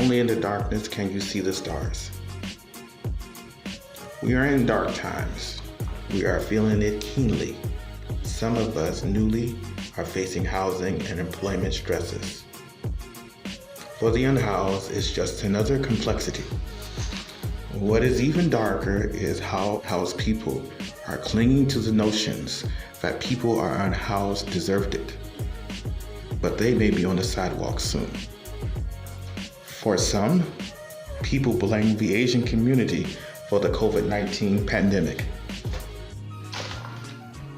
Only in the darkness can you see the stars. We are in dark times. We are feeling it keenly. Some of us newly are facing housing and employment stresses. For the unhoused, it's just another complexity. What is even darker is how housed people are clinging to the notions that people are unhoused deserved it, but they may be on the sidewalk soon. For some, people blame the Asian community for the COVID-19 pandemic.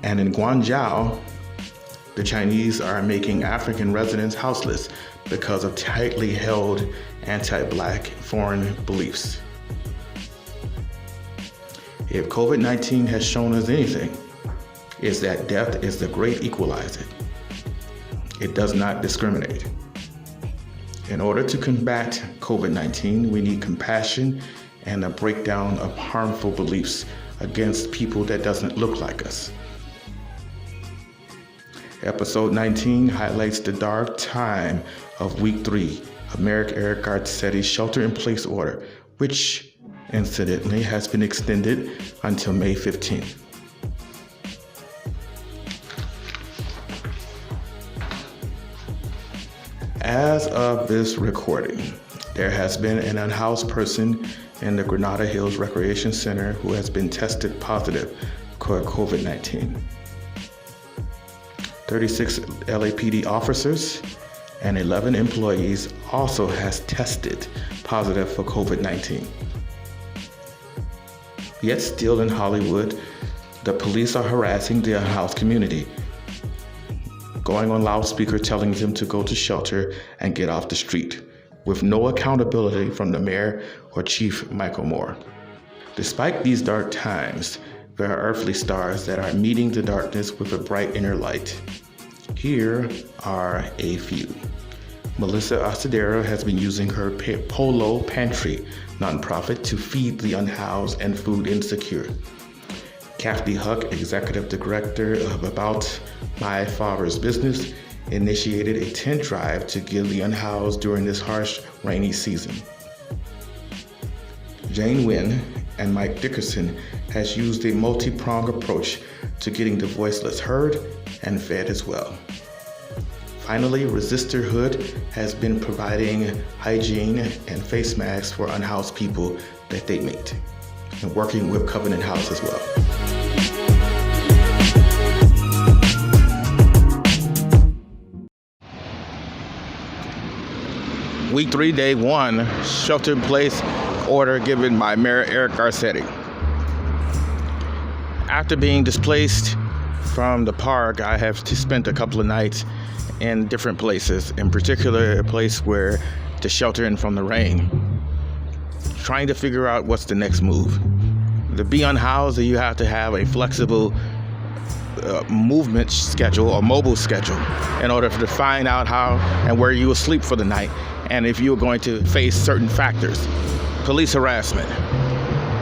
And in Guangzhou, the Chinese are making African residents houseless because of tightly held anti-Black foreign beliefs. If COVID-19 has shown us anything, it's that death is the great equalizer. It does not discriminate. In order to combat COVID-19, we need compassion and a breakdown of harmful beliefs against people that doesn't look like us. Episode 19 highlights the dark time of week 3 of Mayor Eric Garcetti's shelter-in-place order, which incidentally has been extended until May 15th. As of this recording, there has been an unhoused person in the Granada Hills Recreation Center who has been tested positive for COVID-19. 36 LAPD officers and 11 employees also has tested positive for COVID-19. Yet still in Hollywood, the police are harassing the unhoused community, going on loudspeaker telling them to go to shelter and get off the street, with no accountability from the mayor or Chief Michael Moore. Despite these dark times, there are earthly stars that are meeting the darkness with a bright inner light. Here are a few. Melissa Acedara has been using her Polo Pantry nonprofit to feed the unhoused and food insecure. Kathy Huck, executive director of About My Father's Business, initiated a tent drive to give the unhoused during this harsh, rainy season. Jane Wynn and Mike Dickerson has used a multi-pronged approach to getting the voiceless heard and fed as well. Finally, Resisterhood has been providing hygiene and face masks for unhoused people that they meet, and working with Covenant House as well. Week 3, day 1, shelter-in-place order given by Mayor Eric Garcetti. After being displaced from the park, I have spent a couple of nights in different places, in particular a place where to shelter in from the rain, trying to figure out what's the next move. To be unhoused, you have to have a flexible movement schedule or mobile schedule in order to find out how and where you will sleep for the night, and if you're going to face certain factors: police harassment,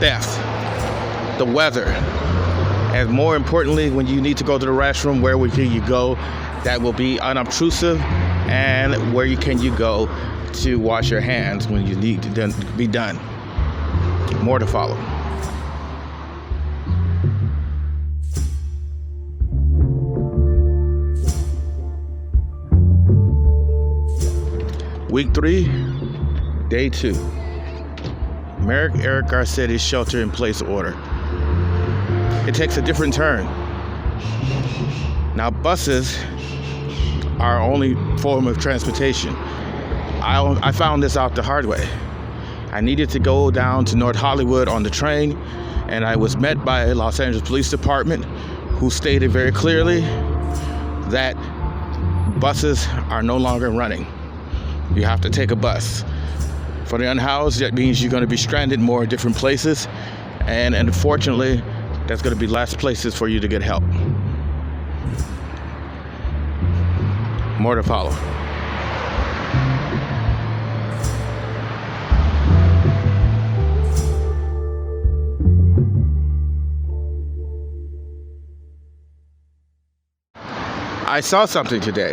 theft, the weather, and more importantly, when you need to go to the restroom, where will you go that will be unobtrusive, and where can you go to wash your hands when you need to be done. More to follow. Week 3, day 2. Mayor Eric Garcetti's shelter-in-place order. It takes a different turn. Now, buses are our only form of transportation. I found this out the hard way. I needed to go down to North Hollywood on the train, and I was met by a Los Angeles Police Department who stated very clearly that buses are no longer running. You have to take a bus. For the unhoused, that means you're going to be stranded more in different places, and unfortunately, there's going to be less places for you to get help. More to follow. I saw something today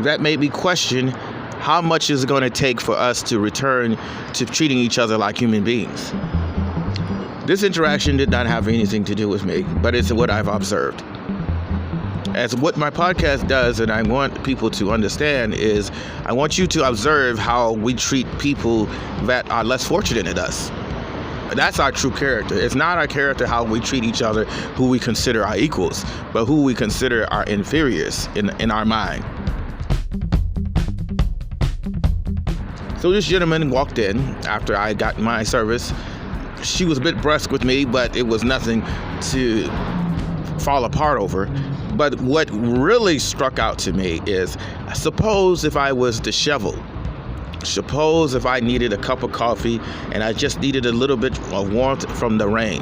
that made me question how much is it going to take for us to return to treating each other like human beings? This interaction did not have anything to do with me, but it's what I've observed. As what my podcast does, and I want people to understand, is I want you to observe how we treat people that are less fortunate than us. That's our true character. It's not our character how we treat each other, who we consider our equals, but who we consider our inferiors in our mind. So this gentleman walked in after I got my service. She was a bit brusque with me, but it was nothing to fall apart over. But what really struck out to me is, suppose if I was disheveled, suppose if I needed a cup of coffee and I just needed a little bit of warmth from the rain.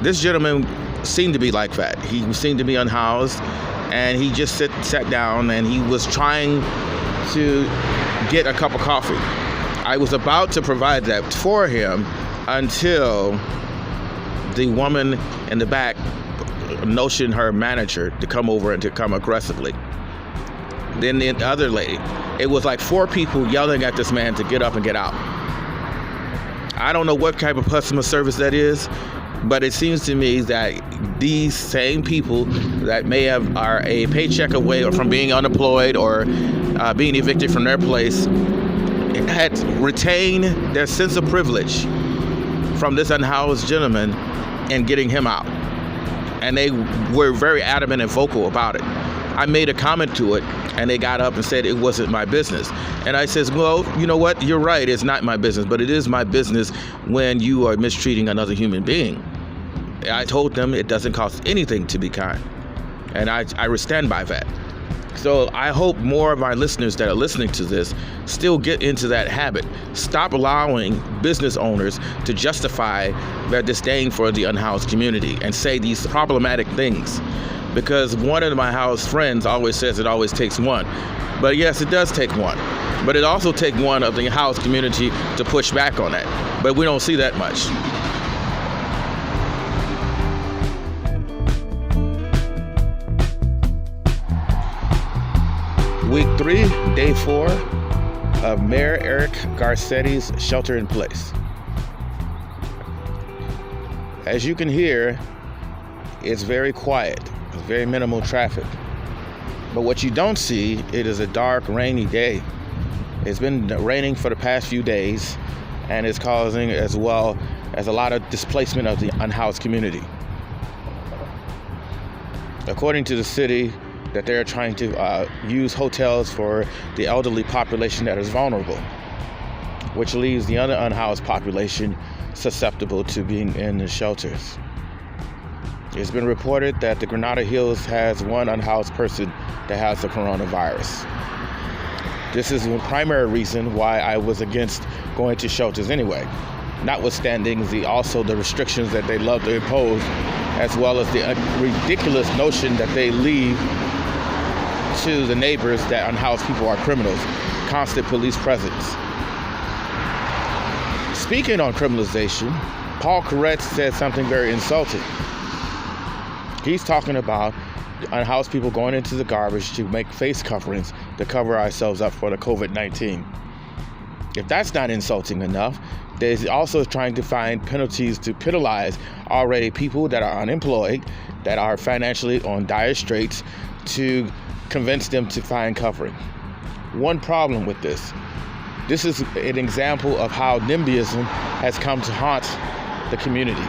This gentleman seemed to be like that. He seemed to be unhoused, and he just sat down and he was trying to get a cup of coffee. I was about to provide that for him until the woman in the back notioned her manager to come over and to come aggressively. Then the other lady. It was like 4 people yelling at this man to get up and get out. I don't know what type of customer service that is, but it seems to me that these same people that are a paycheck away from being unemployed or being evicted from their place had retained their sense of privilege from this unhoused gentleman and getting him out. And they were very adamant and vocal about it. I made a comment to it, and they got up and said it wasn't my business. And I says, well, you know what? You're right. It's not my business, but it is my business when you are mistreating another human being. I told them it doesn't cost anything to be kind. And I stand by that. So I hope more of my listeners that are listening to this still get into that habit. Stop allowing business owners to justify their disdain for the unhoused community and say these problematic things. Because one of my house friends always says it always takes one. But yes, it does take one. But it also takes one of the housed community to push back on that. But we don't see that much. Week 3, day 4 of Mayor Eric Garcetti's shelter in place. As you can hear, it's very quiet. It's very minimal traffic. But what you don't see, it is a dark, rainy day. It's been raining for the past few days, and it's causing as well as a lot of displacement of the unhoused community. According to the city, that they're trying to use hotels for the elderly population that is vulnerable, which leaves the other unhoused population susceptible to being in the shelters. It's been reported that the Granada Hills has one unhoused person that has the coronavirus. This is the primary reason why I was against going to shelters anyway, notwithstanding the restrictions that they love to impose, as well as the ridiculous notion that they leave to the neighbors that unhoused people are criminals, constant police presence. Speaking on criminalization, Paul Koretz said something very insulting. He's talking about unhoused people going into the garbage to make face coverings to cover ourselves up for the COVID-19. If that's not insulting enough, they're also trying to find penalties to penalize already people that are unemployed, that are financially on dire straits, to convince them to find covering. One problem with this is an example of how NIMBYism has come to haunt the community.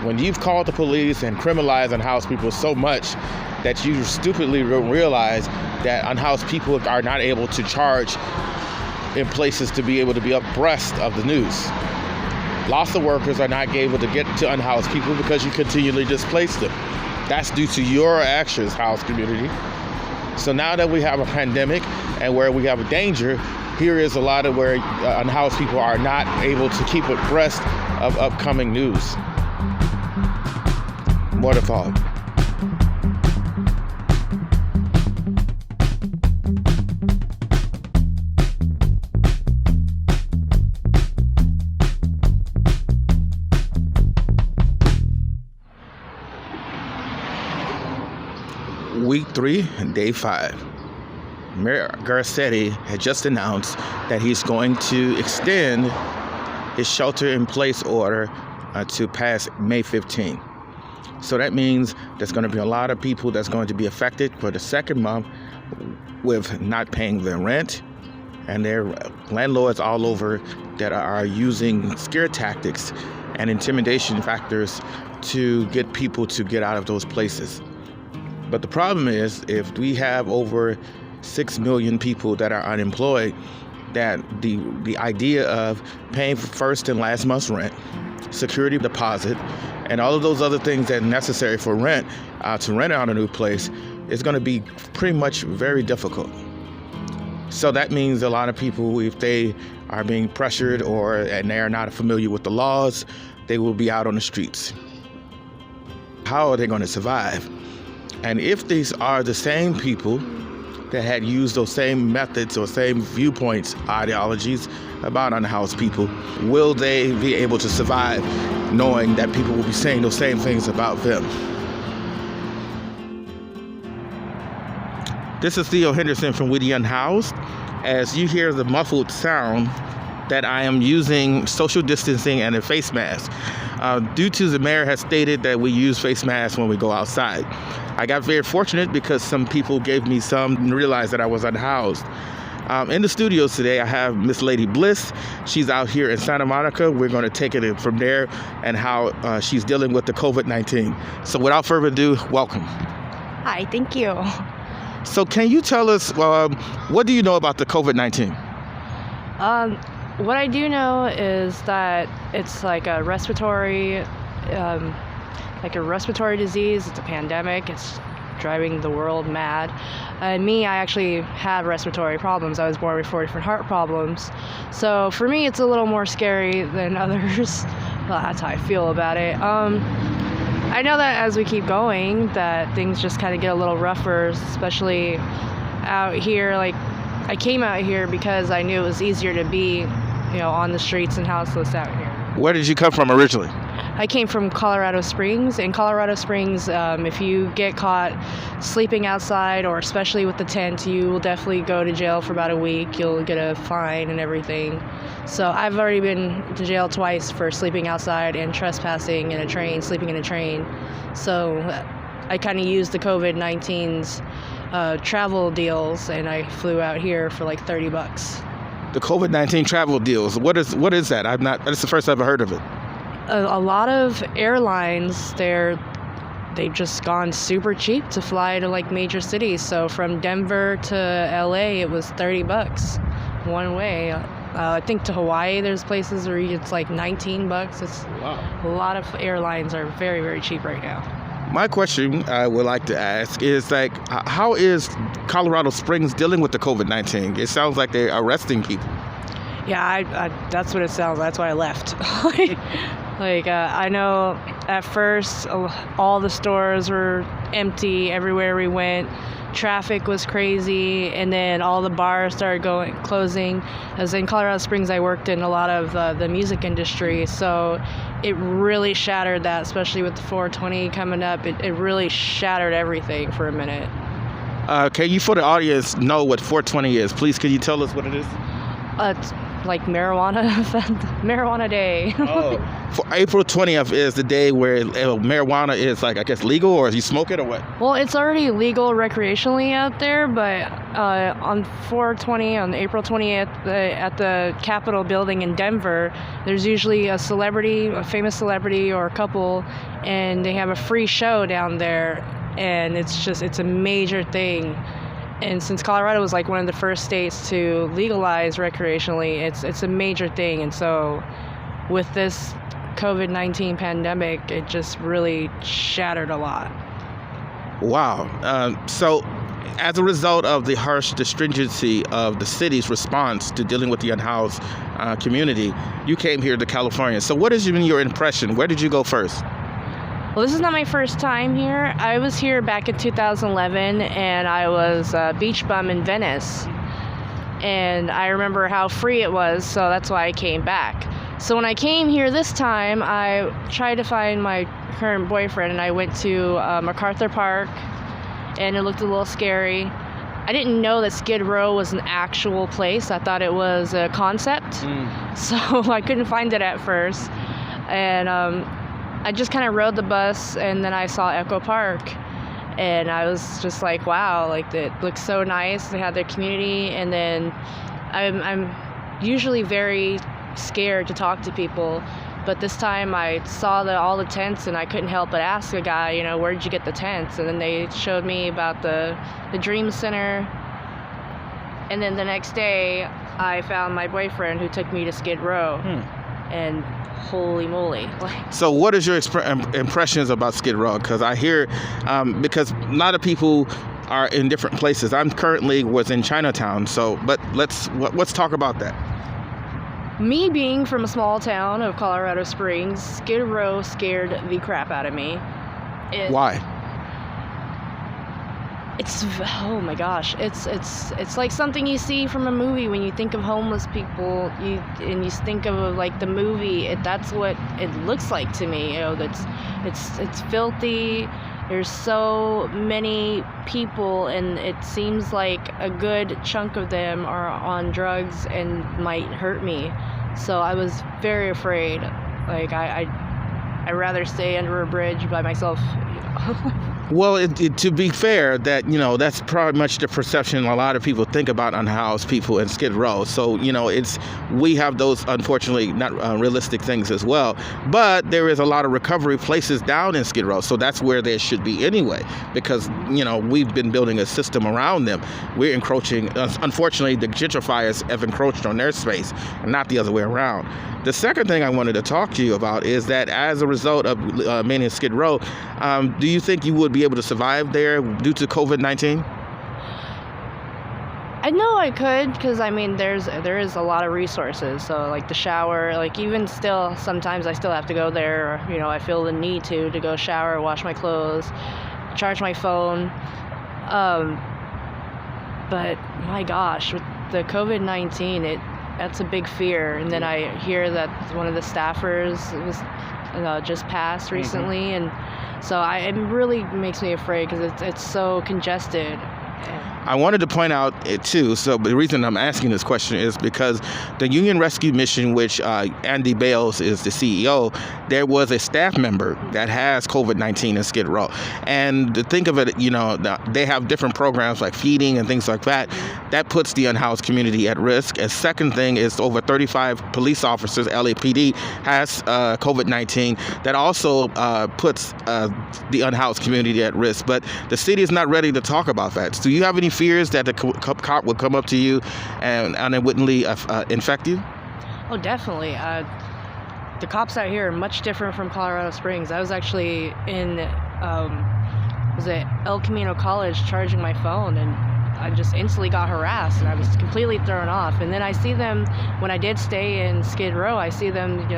When you've called the police and criminalized unhoused people so much that you stupidly realize that unhoused people are not able to charge in places to be able to be abreast of the news. Lots of workers are not able to get to unhoused people because you continually displace them. That's due to your actions, housed community. So now that we have a pandemic and where we have a danger, here is a lot of where unhoused people are not able to keep abreast of upcoming news. More to follow. Week 3, day 5. Mayor Garcetti had just announced that he's going to extend his shelter-in-place order to past May 15. So that means there's going to be a lot of people that's going to be affected for the second month with not paying their rent, and there are landlords all over that are using scare tactics and intimidation factors to get people to get out of those places. But the problem is, if we have over 6 million people that are unemployed, that the idea of paying for first and last month's rent, security deposit, and all of those other things that are necessary for rent, to rent out a new place, is going to be pretty much very difficult. So that means a lot of people, if they are being pressured and they are not familiar with the laws, they will be out on the streets. How are they going to survive? And if these are the same people that had used those same methods or same viewpoints, ideologies about unhoused people, will they be able to survive knowing that people will be saying those same things about them? This is Theo Henderson from We the Unhoused. As you hear the muffled sound, that I am using social distancing and a face mask. Due to the mayor has stated that we use face masks when we go outside. I got very fortunate because some people gave me some and realized that I was unhoused. In the studios today, I have Miss Lady Bliss. She's out here in Santa Monica. We're going to take it from there and how she's dealing with the COVID-19. So without further ado, welcome. Hi, thank you. So can you tell us, what do you know about the COVID-19? What I do know is that it's like a respiratory disease. It's a pandemic. It's driving the world mad. And me, I actually have respiratory problems. I was born with 4 different heart problems. So for me, it's a little more scary than others. Well, that's how I feel about it. I know that as we keep going, that things just kind of get a little rougher, especially out here. Like, I came out here because I knew it was easier to be, on the streets and houseless out here. Where did you come from originally? I came from Colorado Springs. In Colorado Springs, if you get caught sleeping outside, or especially with the tent, you will definitely go to jail for about a week. You'll get a fine and everything. So I've already been to jail twice for sleeping outside and trespassing in a train, sleeping in a train. So I kind of used the COVID-19's travel deals, and I flew out here for like $30. The COVID-19 travel deals. What is that? That's the first I've ever heard of it. A lot of airlines, they've just gone super cheap to fly to like major cities. So from Denver to LA, it was $30 one way. I think to Hawaii, there's places where it's like $19. Wow. A lot of airlines are very, very cheap right now. My question I would like to ask is, how is Colorado Springs dealing with the COVID-19? It sounds like they're arresting people. Yeah, I that's what it sounds. That's why I left. I know at first all the stores were empty everywhere we went. Traffic was crazy, and then all the bars started closing. As in Colorado Springs, I worked in a lot of the music industry, so it really shattered that, especially with the 420 coming up. It really shattered everything for a minute. Can you, for the audience, know what 420 is? Please, can you tell us what it is? It's like marijuana day. Oh, for April 20th is the day where marijuana is legal, or you smoke it or what? Well, it's already legal recreationally out there, but on 420, on April 20th, at the Capitol building in Denver, there's usually a famous celebrity or a couple, and they have a free show down there, and it's a major thing. And since Colorado was like one of the first states to legalize recreationally, it's a major thing. And so with this COVID-19 pandemic, it just really shattered a lot. Wow. So as a result of the stringency of the city's response to dealing with the unhoused community, you came here to California. So what has been your impression? Where did you go first? Well, this is not my first time here. I was here back in 2011, and I was a beach bum in Venice. And I remember how free it was, so that's why I came back. So when I came here this time, I tried to find my current boyfriend, and I went to MacArthur Park, and it looked a little scary. I didn't know that Skid Row was an actual place. I thought it was a concept. So I couldn't find it at first. And I just kind of rode the bus, and then I saw Echo Park. And I was just like, wow, like it looks so nice. They had their community. And then I'm usually very scared to talk to people. But this time I saw all the tents, and I couldn't help but ask a guy, you know, where did you get the tents? And then they showed me about the Dream Center. And then the next day, I found my boyfriend who took me to Skid Row. And holy moly. So what is your impressions about Skid Row? Because I hear, because a lot of people are in different places. I'm currently was in Chinatown, but let's talk about that. Me being from a small town of Colorado Springs, Skid Row scared the crap out of me. Why? Oh my gosh, it's like something you see from a movie when you think of homeless people. You think of like the movie. That's what it looks like to me. You know, it's filthy. There's so many people, and it seems like a good chunk of them are on drugs and might hurt me. So I was very afraid. Like I'd rather stay under a bridge by myself. Well, to be fair, that's probably much the perception a lot of people think about unhoused people in Skid Row. So, we have those, unfortunately, not realistic things as well. But there is a lot of recovery places down in Skid Row. So that's where there should be anyway, because, we've been building a system around them. We're encroaching. Unfortunately, the gentrifiers have encroached on their space and not the other way around. The second thing I wanted to talk to you about is that as a result of being in Skid Row, do you think you would be able to survive there due to COVID-19? I know I could, because there is a lot of resources. So like the shower, like even still, sometimes I still have to go there. Or, I feel the need to go shower, wash my clothes, charge my phone. But my gosh, with the COVID-19, that's a big fear. And then I hear that one of the staffers was just passed recently, and so it really makes me afraid because it's so congested. I wanted to point out it too. So the reason I'm asking this question is because the Union Rescue Mission, which Andy Bales is the CEO, there was a staff member that has COVID-19 in Skid Row. And to think of it, they have different programs like feeding and things like that. That puts the unhoused community at risk. And second thing is over 35 police officers, LAPD, has COVID-19. That also puts the unhoused community at risk. But the city is not ready to talk about that. So do you have any fears that the cop would come up to you and unwittingly infect you? Oh, definitely. The cops out here are much different from Colorado Springs. I was actually in El Camino College charging my phone, and I just instantly got harassed, and I was completely thrown off. And then I see them, when I did stay in Skid Row, I see them,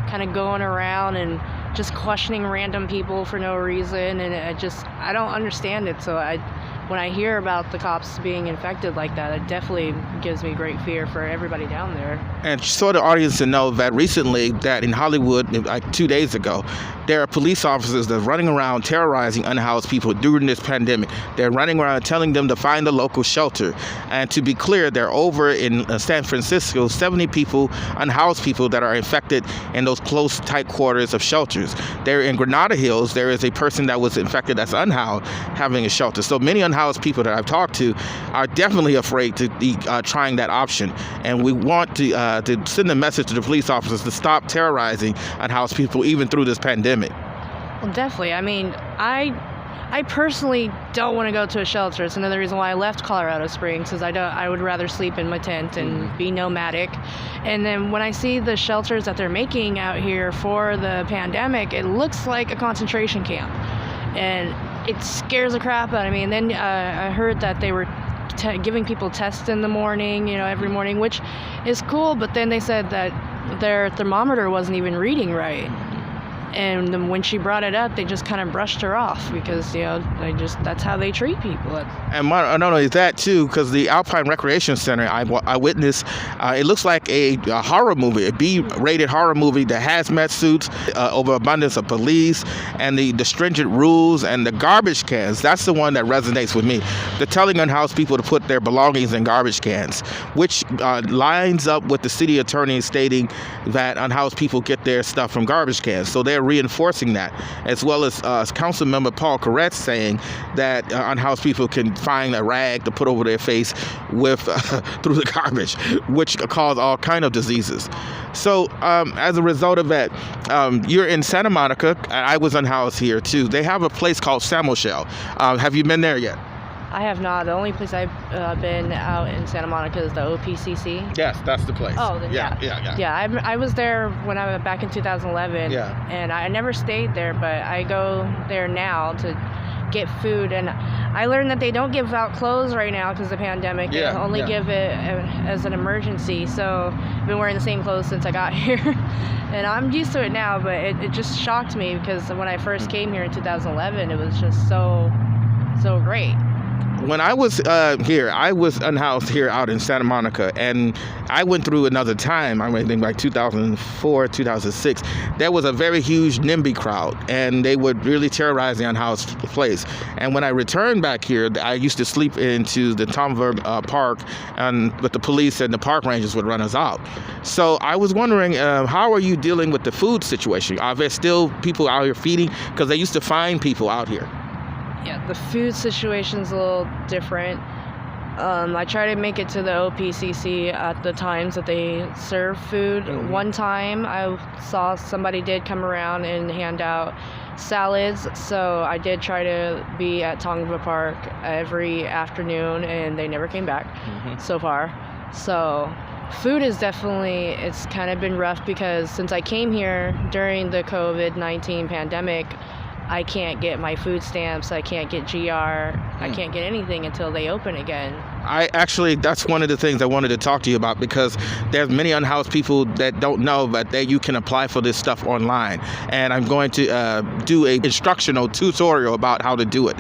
kind of going around and just questioning random people for no reason, and I don't understand it. So when I hear about the cops being infected like that, it definitely gives me great fear for everybody down there. And just so the audience to know that recently, that in Hollywood, like 2 days ago, there are police officers that are running around terrorizing unhoused people during this pandemic. They're running around telling them to find a local shelter. And to be clear, they're over in San Francisco, 70 people, unhoused people that are infected in those close, tight quarters of shelters. They're in Granada Hills. There is a person that was infected that's unhoused having a shelter. So many unhoused people that I've talked to are definitely afraid to be trying that option. And we want to send a message to the police officers to stop terrorizing unhoused people even through this pandemic. Well, definitely. I personally don't want to go to a shelter. It's another reason why I left Colorado Springs, because I would rather sleep in my tent and be nomadic. And then when I see the shelters that they're making out here for the pandemic, it looks like a concentration camp. And it scares the crap out of me. And then I heard that they were giving people tests in the morning, every morning, which is cool. But then they said that their thermometer wasn't even reading right. And then when she brought it up, they just kind of brushed her off because, that's how they treat people. And not only that, too, because the Alpine Recreation Center, I witnessed, it looks like a horror movie, a B-rated horror movie, the hazmat suits, overabundance of police, and the stringent rules, and the garbage cans. That's the one that resonates with me. They're telling unhoused people to put their belongings in garbage cans, which lines up with the city attorney stating that unhoused people get their stuff from garbage cans. So they're reinforcing that, as well as Council Member Paul Koretz saying that unhoused people can find a rag to put over their face with through the garbage, which cause all kind of diseases. So as a result of that, you're in Santa Monica. I was unhoused here too. They have a place called San Michelle. Have you been there yet? I have not. The only place I've been out in Santa Monica is the OPCC. Yes, that's the place. Oh, yeah. I was there when I was back in 2011. Yeah. And I never stayed there, but I go there now to get food. And I learned that they don't give out clothes right now because of the pandemic. They only give it as an emergency. So I've been wearing the same clothes since I got here. And I'm used to it now, but it just shocked me because when I first came here in 2011, it was just so great. When I was here, I was unhoused here out in Santa Monica, and I went through another time, I think like 2004, 2006. There was a very huge NIMBY crowd, and they would really terrorize the unhoused place. And when I returned back here, I used to sleep into the Tomver Park, but the police and the park rangers would run us out. So I was wondering, how are you dealing with the food situation? Are there still people out here feeding? Because they used to find people out here. Yeah, the food situation's a little different. I try to make it to the OPCC at the times that they serve food. Mm-hmm. One time I saw somebody did come around and hand out salads, so I did try to be at Tongva Park every afternoon, and they never came back so far. So food is definitely, it's kind of been rough because since I came here during the COVID-19 pandemic, I can't get my food stamps, I can't get GR, I can't get anything until they open again. That's one of the things I wanted to talk to you about, because there's many unhoused people that don't know that you can apply for this stuff online. And I'm going to do a instructional tutorial about how to do it,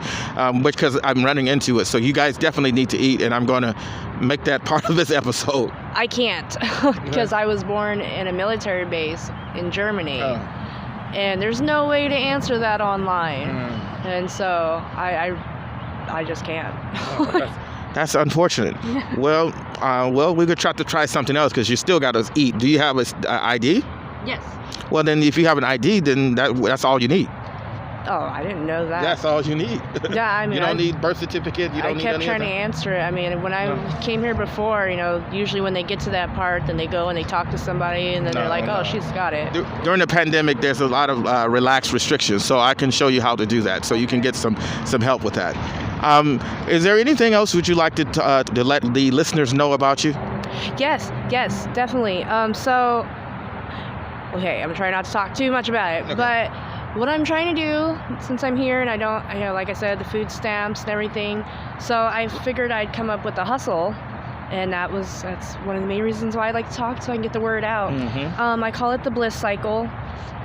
because I'm running into it. So you guys definitely need to eat, and I'm going to make that part of this episode. I can't, because I was born in a military base in Germany. And there's no way to answer that online. And so I just can't. That's unfortunate. Well, we could try to try something else, because you still got to eat. Do you have an ID? Yes. Well, then if you have an ID, then that's all you need. Oh, I didn't know that. That's all you need. Yeah, I mean, you don't need birth certificate. You don't need anything. I kept trying to answer it. I mean, when I came here before, usually when they get to that part, then they go and they talk to somebody, and then they're like, "Oh, she's got it." During the pandemic, there's a lot of relaxed restrictions, so I can show you how to do that, so you can get some help with that. Is there anything else would you like to let the listeners know about you? Yes, definitely. Okay, I'm trying not to talk too much about it, but what I'm trying to do, since I'm here and I don't, like I said, the food stamps and everything, so I figured I'd come up with a hustle, and that's one of the main reasons why I like to talk, so I can get the word out. I call it the Bliss cycle,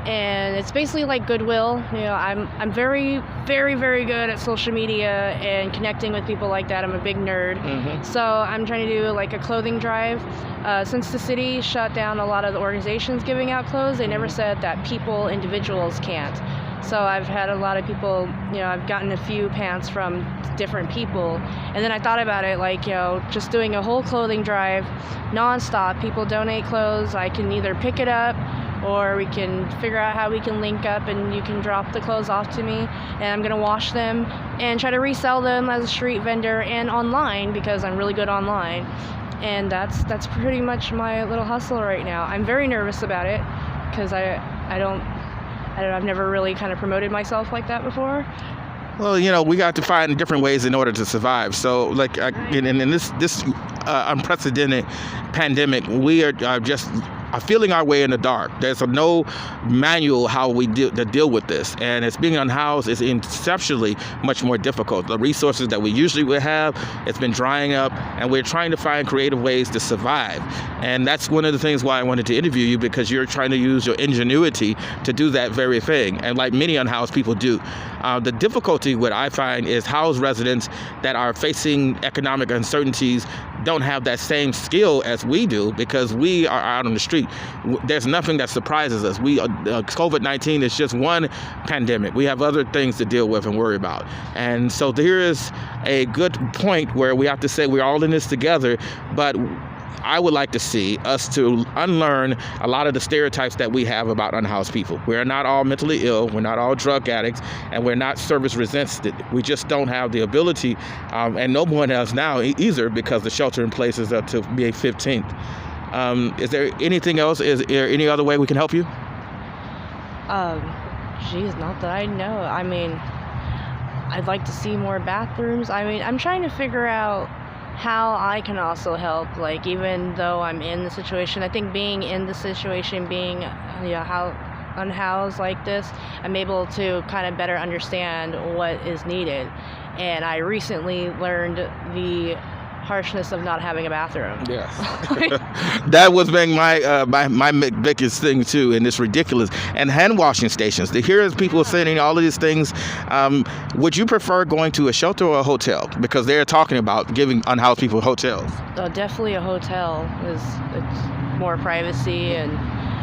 and it's basically like Goodwill. I'm very, very, very good at social media and connecting with people like that. I'm a big nerd. So I'm trying to do like a clothing drive. Since the city shut down a lot of the organizations giving out clothes, they never said that individuals can't. So I've had a lot of people, I've gotten a few pants from different people. And then I thought about it, like, just doing a whole clothing drive nonstop. People donate clothes. I can either pick it up, or we can figure out how we can link up and you can drop the clothes off to me, and I'm gonna wash them and try to resell them as a street vendor and online, because I'm really good online. And that's pretty much my little hustle right now. I'm very nervous about it because I've never really kind of promoted myself like that before. Well, we got to find different ways in order to survive. So, in this unprecedented pandemic, we are just feeling our way in the dark. There's no manual how we deal with this, and it's being unhoused is exceptionally much more difficult. The resources that we usually would have, it's been drying up, and we're trying to find creative ways to survive. And that's one of the things why I wanted to interview you, because you're trying to use your ingenuity to do that very thing, and like many unhoused people do. The difficulty, what I find, is housed residents that are facing economic uncertainties don't have that same skill as we do, because we are out on the street. There's nothing that surprises us. COVID-19 is just one pandemic. We have other things to deal with and worry about. And so there is a good point where we have to say we're all in this together, but I would like to see us to unlearn a lot of the stereotypes that we have about unhoused people. We're not all mentally ill, we're not all drug addicts, and we're not service resistant. We just don't have the ability, and no one else now either, because the shelter in place is up to May 15th. Is there anything else? Is there any other way we can help you? Geez, not that I know. I mean, I'd like to see more bathrooms. I mean, I'm trying to figure out how I can also help, like, even though I'm in the situation. I think being in the situation, being, how unhoused like this, I'm able to kind of better understand what is needed. And I recently learned the harshness of not having a bathroom. Yes. That was being my biggest thing too, and it's ridiculous. And hand washing stations. To hear people saying all of these things, would you prefer going to a shelter or a hotel? Because they're talking about giving unhoused people hotels. Definitely a hotel. It's more privacy, and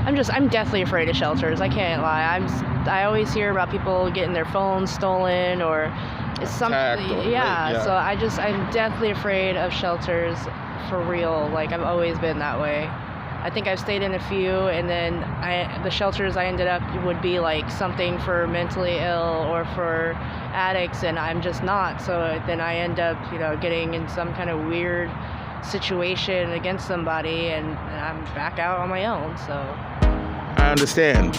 I'm deathly afraid of shelters. I can't lie. I always hear about people getting their phones stolen, or it's something. Yeah. So I'm deathly afraid of shelters, for real. Like, I've always been that way. I think I've stayed in a few, and then the shelters I ended up would be like something for mentally ill or for addicts, and I'm just not. So then I end up, getting in some kind of weird situation against somebody, and I'm back out on my own. So I understand.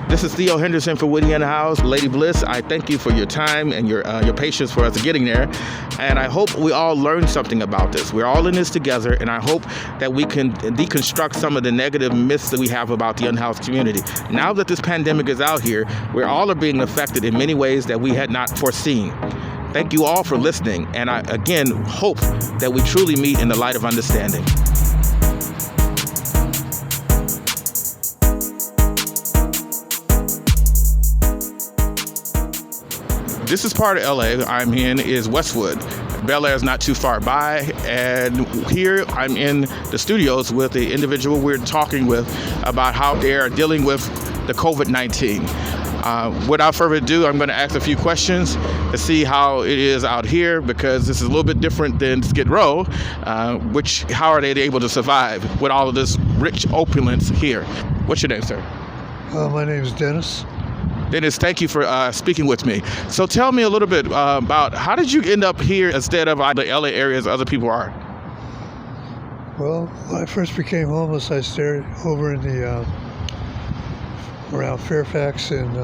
This is Theo Henderson for Woody Unhoused. Lady Bliss, I thank you for your time and your patience for us getting there. And I hope we all learn something about this. We're all in this together, and I hope that we can deconstruct some of the negative myths that we have about the unhoused community. Now that this pandemic is out here, we all are being affected in many ways that we had not foreseen. Thank you all for listening, and I again hope that we truly meet in the light of understanding. This is part of LA I'm in is Westwood. Bel Air is not too far by, and here I'm in the studios with the individual we're talking with about how they are dealing with the COVID-19. Without further ado, I'm going to ask a few questions to see how it is out here, because this is a little bit different than Skid Row. How are they able to survive with all of this rich opulence here? What's your name, sir? My name is Dennis. Dennis, thank you for speaking with me. So tell me a little bit about how did you end up here instead of the LA areas other people are? Well, when I first became homeless, I stayed over in the around Fairfax and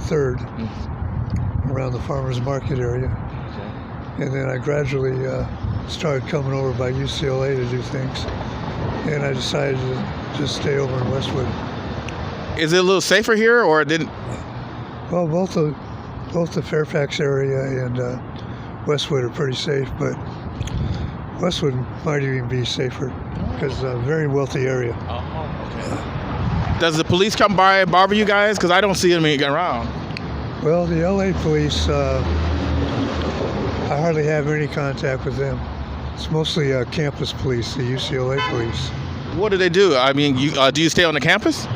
3rd, around the farmers market area. And then I gradually started coming over by UCLA to do things, and I decided to just stay over in Westwood. Is it a little safer here, or didn't? Well, both the Fairfax area and Westwood are pretty safe, but Westwood might even be safer because it's a very wealthy area. Does the police come by and bother you guys? Because I don't see them around. Well, the LA police, I hardly have any contact with them. It's mostly campus police, the UCLA police. What do they do? I mean, do you stay on the campus?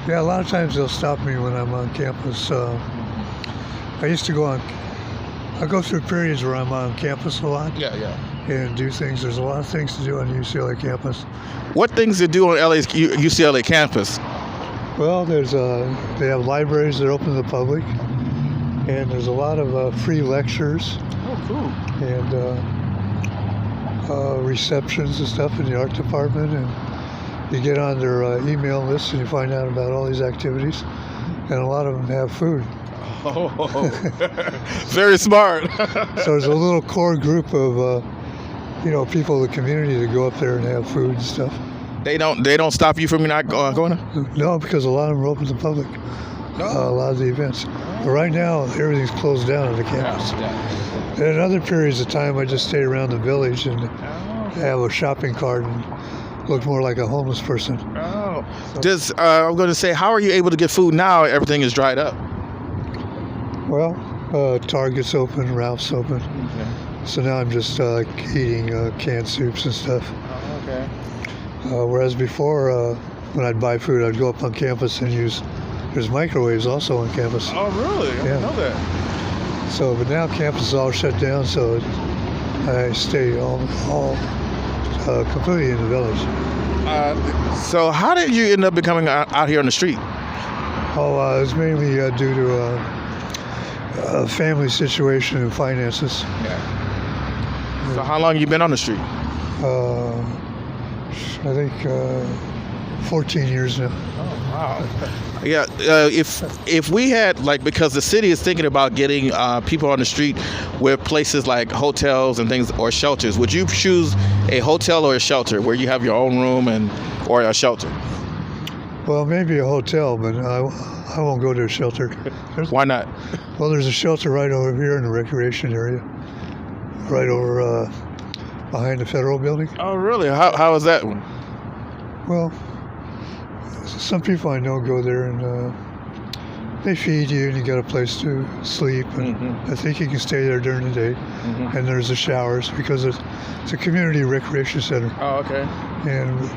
Yeah, a lot of times they'll stop me when I'm on campus. I used to I go through periods where I'm on campus a lot. Yeah. And do things. There's a lot of things to do on the UCLA campus. What things to do on LA's UCLA campus? Well, they have libraries that are open to the public, and there's a lot of free lectures. Oh, cool. And receptions and stuff in the art department, and you get on their email list and you find out about all these activities, and a lot of them have food. Oh, very smart. So there's a little core group of people in the community that go up there and have food and stuff. They don't stop you from not going? No, because a lot of them are open to the public. A lot of the events. But right now, everything's closed down on the campus. And in other periods of time, I just stay around the village and have a shopping cart and look more like a homeless person. Oh. I'm going to say, how are you able to get food now? Everything is dried up. Well, Target's open, Ralph's open. Okay. So now I'm just eating canned soups and stuff. Oh, okay. Whereas before, when I'd buy food, I'd go up on campus and there's microwaves also on campus. Oh, really? I didn't know that. So, but now campus is all shut down, so I stay all completely in the village. So how did you end up becoming out here on the street? Oh, it's mainly due to a family situation and finances. Yeah. So how long you been on the street? I think 14 years now. Oh, wow. Yeah, if we had, like, because the city is thinking about getting people on the street with places like hotels and things or shelters, would you choose a hotel or a shelter where you have your own room or a shelter? Well, maybe a hotel, but I won't go to a shelter. Why not? Well, there's a shelter right over here in the recreation area, right over behind the federal building. Oh, really? How is that one? Well, some people I know go there and they feed you and you got a place to sleep. And I think you can stay there during the day. And there's the showers because it's a community recreation center. Oh, okay.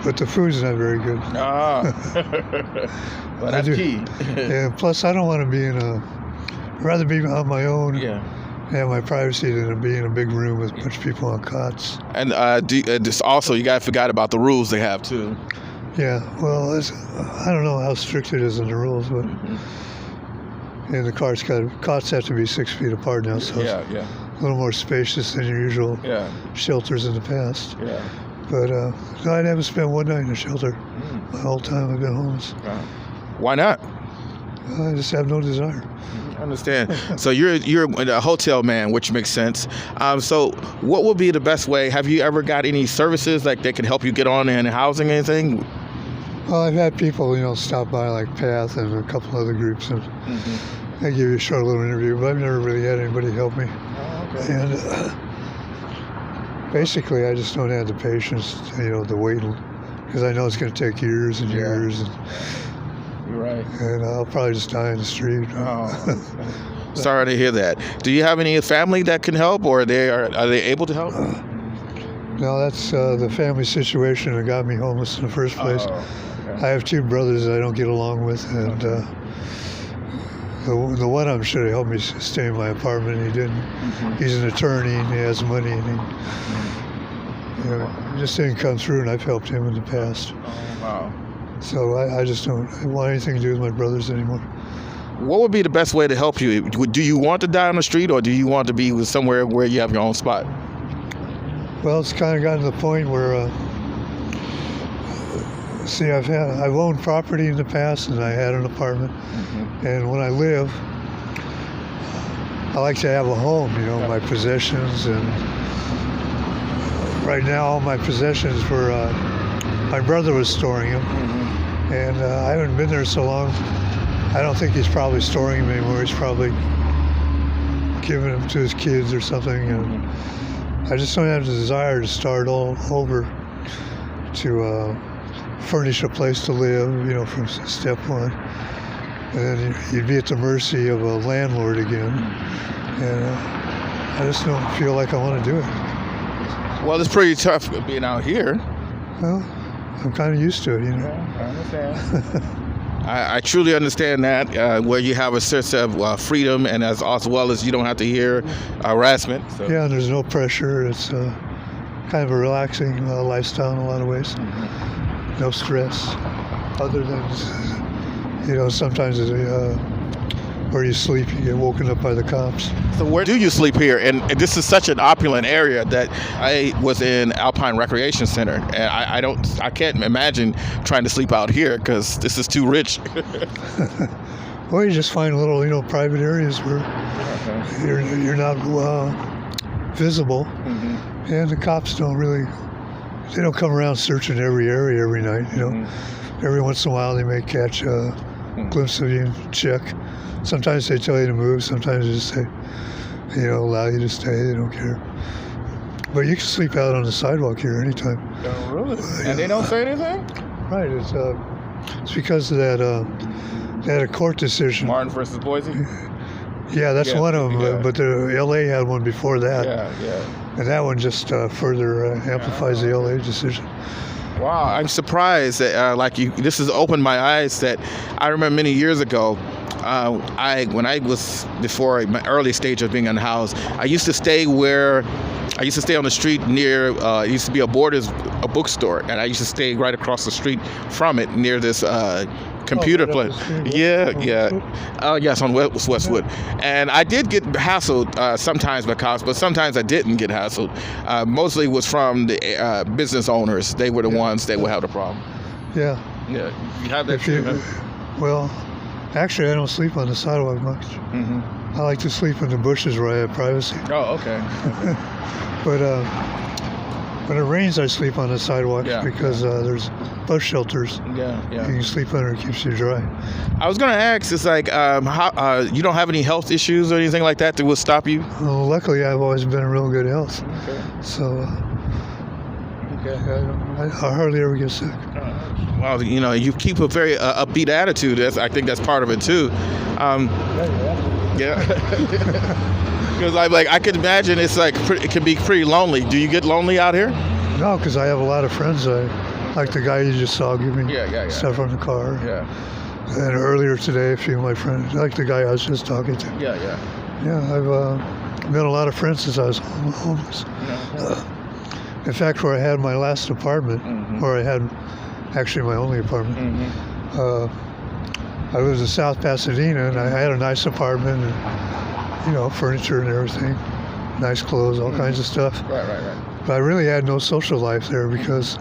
But the food's not very good. Ah. Well, that's key. And plus, I don't want to be I'd rather be on my own. Yeah. Have my privacy than to be in a big room with a bunch of people on cots. And just also, you guys forgot about the rules they have too. Yeah, well, I don't know how strict it is in the rules, but and the cots have to be 6 feet apart now, so it's a little more spacious than your usual shelters in the past. Yeah. But I haven't spent one night in a shelter my whole time I've been homeless. Why not? I just have no desire. I understand. So you're a hotel man, which makes sense. So what would be the best way? Have you ever got any services like that can help you get on in housing, anything? Well, I've had people, stop by like Path and a couple other groups, and they give you a short little interview, but I've never really had anybody help me. Oh, okay. And basically, I just don't have the patience, to wait, because I know it's going to take years and years. And, you're right. And I'll probably just die in the street. Oh, sorry to hear that. Do you have any family that can help, or are they able to help? No, that's the family situation that got me homeless in the first place. Oh, okay. I have two brothers that I don't get along with, and the one of them should have helped me stay in my apartment, and he didn't. He's an attorney, and he has money, and he just didn't come through, and I've helped him in the past. Oh, wow. So I just don't want anything to do with my brothers anymore. What would be the best way to help you? Do you want to die on the street, or do you want to be with somewhere where you have your own spot? Well, it's kind of gotten to the point where, I've owned property in the past, and I had an apartment. And when I live, I like to have a home, my possessions. And right now, all my possessions were, my brother was storing them. And I haven't been there so long. I don't think he's probably storing them anymore. He's probably giving them to his kids or something. And I just don't have the desire to start all over, to furnish a place to live, from step one. And then you'd be at the mercy of a landlord again. And I just don't feel like I want to do it. Well, it's pretty tough being out here. Well, I'm kind of used to it, Yeah, I understand. I truly understand that, where you have a sense of freedom, and as well as you don't have to hear harassment. So. Yeah, and there's no pressure. It's kind of a relaxing lifestyle in a lot of ways. No stress, other than, sometimes where you sleep, you get woken up by the cops. So where do you sleep here? And this is such an opulent area that I was in Alpine Recreation Center, and I can't imagine trying to sleep out here because this is too rich. Well, you just find little, private areas where you're not visible, and the cops don't really they don't come around searching every area every night. Every once in a while they may catch a glimpse of you, check. Sometimes they tell you to move. Sometimes they just say, allow you to stay. They don't care. But you can sleep out on the sidewalk here anytime. Oh, really? And they don't say anything? Right. It's because of that. They had a court decision. Martin versus Boise? Yeah, that's one of them. Yeah. But the LA had one before that. Yeah. And that one just further amplifies the LA decision. Wow, I'm surprised that this has opened my eyes. That I remember many years ago. When I was before my early stage of being unhoused, I used to stay on the street near. It used to be a bookstore, and I used to stay right across the street from it near this computer place. Yeah. Yes, on Westwood. And I did get hassled sometimes but sometimes I didn't get hassled. Mostly was from the business owners. They were the ones that would have the problem. Yeah. Yeah. You have that too, huh? Well, actually, I don't sleep on the sidewalk much. I like to sleep in the bushes where I have privacy. Oh, okay. But when it rains, I sleep on the sidewalk because there's bus shelters. Yeah. You can sleep under, it keeps you dry. I was going to ask, it's like, how you don't have any health issues or anything like that will stop you? Well, luckily, I've always been in real good health. Okay. So I hardly ever get sick. Well, you keep a very upbeat attitude. I think that's part of it too. Yeah. Because I could imagine it's it can be pretty lonely. Do you get lonely out here? No, because I have a lot of friends. Like the guy you just saw give me stuff from the car. Yeah. And earlier today, a few of my friends, like the guy I was just talking to. Yeah. Yeah, I've met a lot of friends since I was homeless. In fact, where I had my last apartment, or I had actually my only apartment, I lived in South Pasadena, and I had a nice apartment, and, furniture and everything, nice clothes, all kinds of stuff. Right. But I really had no social life there because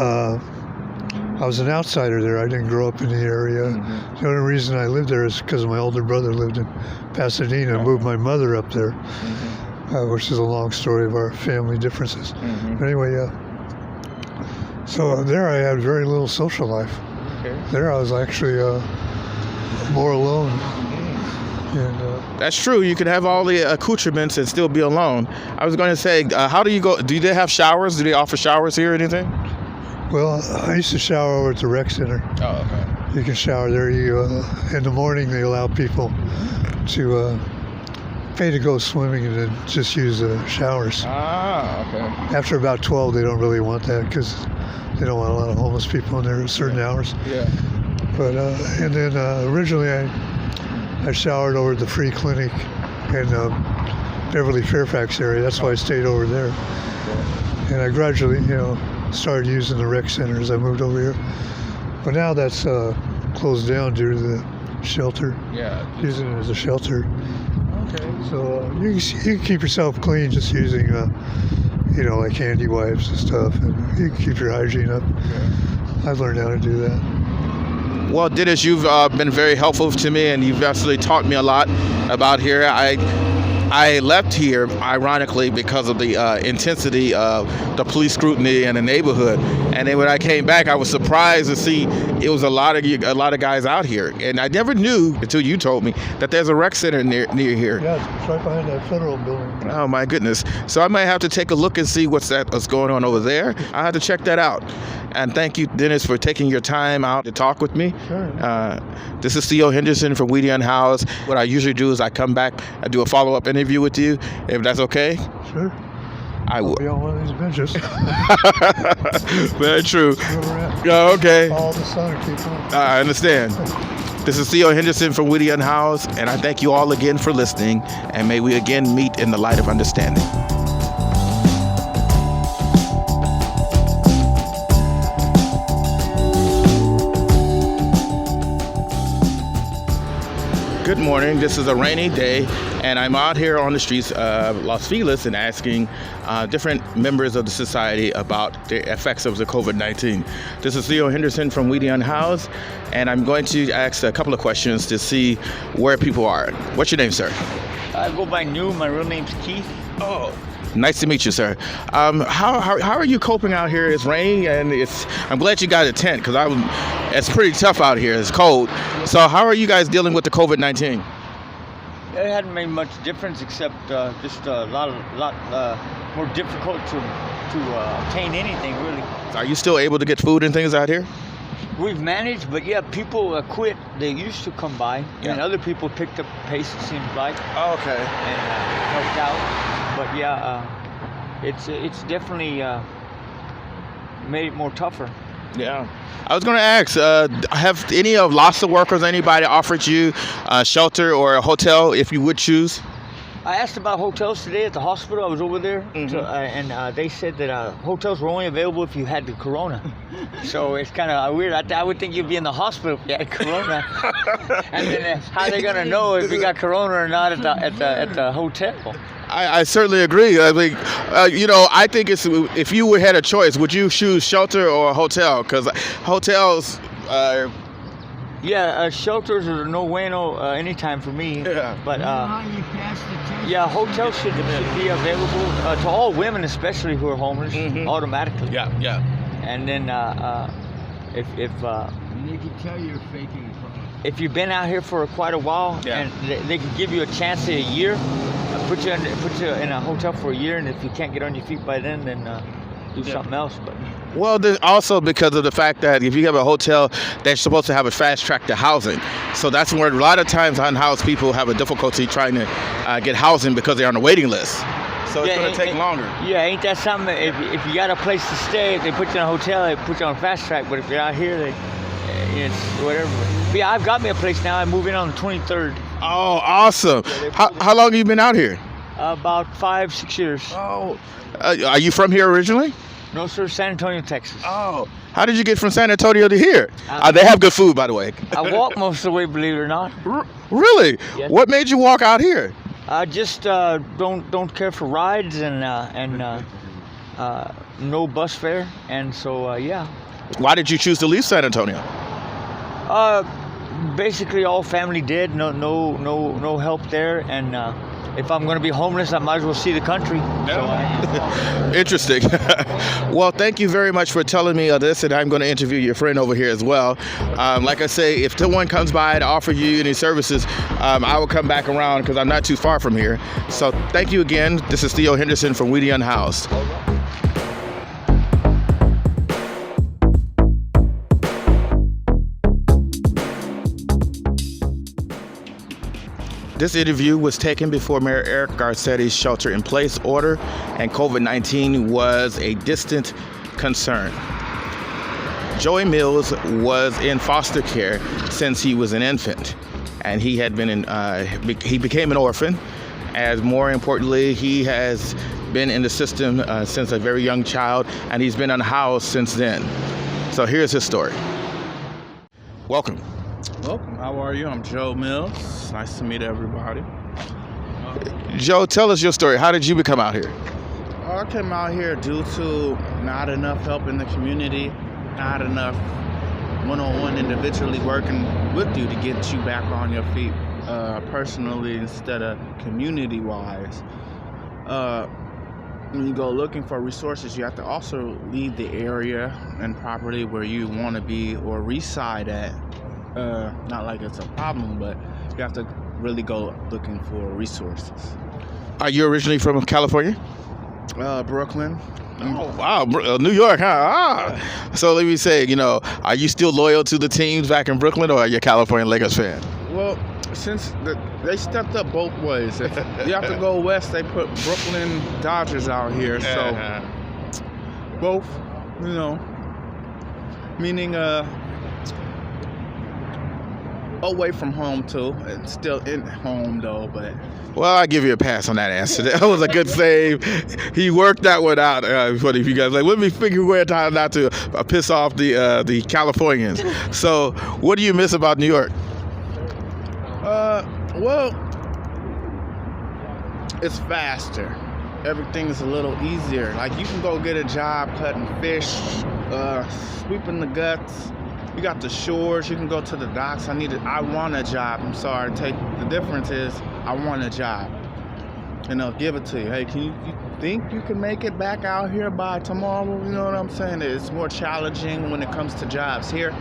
I was an outsider there. I didn't grow up in the area. The only reason I lived there is because my older brother lived in Pasadena and moved my mother up there, which is a long story of our family differences. But anyway, so there I had very little social life. Okay. There I was actually more alone. And, that's true. You could have all the accoutrements and still be alone. I was going to say, how do you go? Do they have showers? Do they offer showers here or anything? Well, I used to shower over at the rec center. Oh, okay. You can shower there. In the morning, they allow people to pay to go swimming and then just use the showers. Ah, okay. After about 12, they don't really want that because they don't want a lot of homeless people in there at certain hours. Yeah. But and then originally I showered over at the free clinic in Beverly Fairfax area. That's why I stayed over there. And I gradually, started using the rec center as I moved over here. But now that's closed down due to the shelter. Yeah. Using it as a shelter. Okay. So you can keep yourself clean just using, like handy wipes and stuff. And you can keep your hygiene up. Yeah. I've learned how to do that. Well, Dennis, you've been very helpful to me, and you've actually taught me a lot about here. I left here, ironically, because of the intensity of the police scrutiny in the neighborhood. And then when I came back, I was surprised to see it was a lot of guys out here. And I never knew until you told me that there's a rec center near here. Yeah, it's right behind that federal building. Oh my goodness! So I might have to take a look and see what's going on over there. I have to check that out. And thank you, Dennis, for taking your time out to talk with me. Sure. This is Theo Henderson from Unhoused. What I usually do is I come back, I do a follow-up interview with you, if that's okay. Sure. I will. Be on one of these benches. Very true. Oh, okay. All the sun and keep on. I understand. This is Theo Henderson from Unhoused, and I thank you all again for listening, and may we again meet in the light of understanding. Good morning. This is a rainy day, and I'm out here on the streets of Las Feliz and asking different members of the society about the effects of the COVID-19. This is Theo Henderson from Unhoused, and I'm going to ask a couple of questions to see where people are. What's your name, sir? I go by New. My real name's Keith. Oh, Nice to meet you, sir. How are you coping out here? It's raining, and I'm glad you got a tent because it's pretty tough out here. It's cold. So how are you guys dealing with the COVID-19? It hadn't made much difference except just a lot more difficult to obtain anything really. Are you still able to get food and things out here? We've managed, but yeah, people quit. They used to come by, and other people picked up pace. It seems like. Oh, okay. And helped out, but yeah, it's definitely made it more tougher. Yeah. I was going to ask, have any of LASA workers, anybody offered you shelter or a hotel if you would choose? I asked about hotels today at the hospital. I was over there, and they said that hotels were only available if you had the corona. So it's kind of weird. I would think you'd be in the hospital if you had corona. And then how are they gonna know if you got corona or not at the hotel? I certainly agree. I mean, I think if you had a choice, would you choose shelter or a hotel? Because hotels. Shelters are no bueno anytime for me. Yeah. But hotels should be available to all women, especially who are homeless, automatically. Yeah. And then if they can tell you're faking. If you've been out here for quite a while, and they can give you a chance at a year, put you in a hotel for a year, and if you can't get on your feet by then do something else. But well, also because of the fact that if you have a hotel, they're supposed to have a fast track to housing. So that's where a lot of times unhoused people have a difficulty trying to get housing because they're on a waiting list. So it's going to take longer. Yeah, ain't that something? If you got a place to stay, if they put you in a hotel, they put you on a fast track. But if you're out here, it's whatever. But yeah, I've got me a place now. I move in on the 23rd. Oh, awesome. How long have you been out here? About 5-6 years. Oh. Are you from here originally? No, sir, San Antonio, Texas. Oh. How did you get from San Antonio to here? They have good food, by the way. I walk most of the way, believe it or not. Really? Yes. What made you walk out here? I just don't care for rides and no bus fare, and so yeah. Why did you choose to leave San Antonio? Basically all family did. No help there, and if I'm going to be homeless, I might as well see the country. So, interesting. Well, thank you very much for telling me this, and I'm going to interview your friend over here as well. Like I say, if someone comes by to offer you any services, I will come back around because I'm not too far from here. So thank you again. This is Theo Henderson from We the Unhoused. This interview was taken before Mayor Eric Garcetti's shelter-in-place order, and COVID-19 was a distant concern. Joey Mills was in foster care since he was an infant, and he had been he became an orphan. As more importantly, he has been in the system since a very young child, and he's been unhoused since then. So here's his story. Welcome. Welcome. How are you? I'm Joe Mills. Nice to meet everybody. Joe, tell us your story. How did you become out here? I came out here due to not enough help in the community, not enough one-on-one individually working with you to get you back on your feet personally instead of community-wise. When you go looking for resources, you have to also leave the area and property where you want to be or reside at. Not like it's a problem, but you have to really go looking for resources. Are you originally from California? Brooklyn. Oh, wow. New York, huh? So let me say, are you still loyal to the teams back in Brooklyn, or are you a California Lakers fan? Well, since they stepped up both ways. If you have to go west, they put Brooklyn Dodgers out here. So both, meaning away from home too. It's still in home though, but. Well, I give you a pass on that answer. That was a good save. He worked that one out. Funny if you guys let me figure out not to piss off the Californians. So, what do you miss about New York? Well, it's faster. Everything's a little easier. Like you can go get a job cutting fish, sweeping the guts. You got the shores. You can go to the docks. I want a job. I'm sorry. The difference is I want a job. and they'll give it to you. Hey, you think you can make it back out here by tomorrow? You know what I'm saying? It's more challenging when it comes to jobs. Here,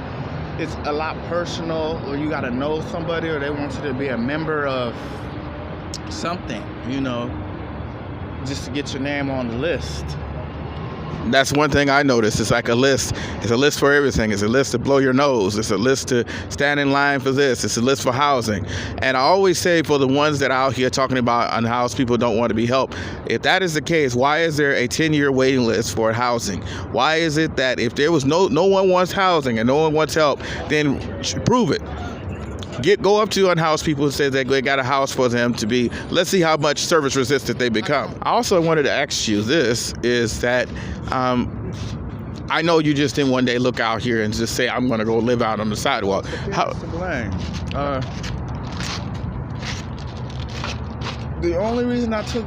it's a lot personal, or you got to know somebody, or they want you to be a member of something, just to get your name on the list. That's one thing I noticed. It's like a list. It's a list for everything. It's a list to blow your nose. It's a list to stand in line for this. It's a list for housing. And I always say, for the ones that are out here talking about unhoused people don't want to be helped, if that is the case, why is there a 10-year waiting list for housing? Why is it that if there was no one wants housing and no one wants help, then prove it? Go up to unhoused people and say that they got a house for them to be. Let's see how much service resistant they become. I also wanted to ask you this, is that I know you just didn't one day look out here and just say, I'm going to go live out on the sidewalk. How to blame? The only reason I took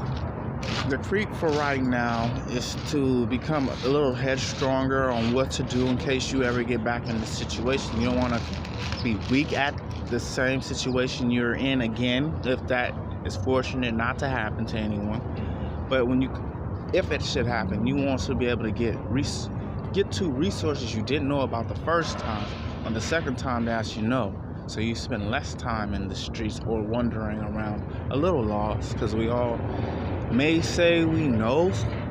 the creek for right now is to become a little headstronger on what to do in case you ever get back in the situation. You don't want to be weak at the same situation you're in again, if that is fortunate not to happen to anyone. But if it should happen, you want to be able to get to resources you didn't know about the first time. On the second time, that's so you spend less time in the streets or wandering around a little lost, because we all may say we know,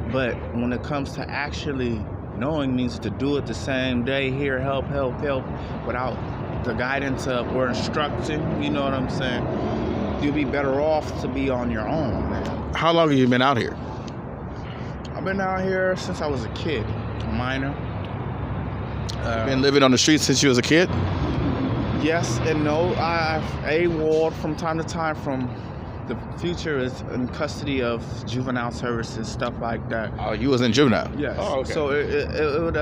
but when it comes to actually knowing means to do it the same day, here, help, without the guidance of or instruction, you know what I'm saying? You'll be better off to be on your own, man. How long have you been out here? I've been out here since I was a kid, a minor. Been living on the streets since you was a kid? Yes and no. I've AWOL'd from time to time from the future is in custody of juvenile services, stuff like that. Oh, you was in juvenile? Yes. Oh, okay. So it would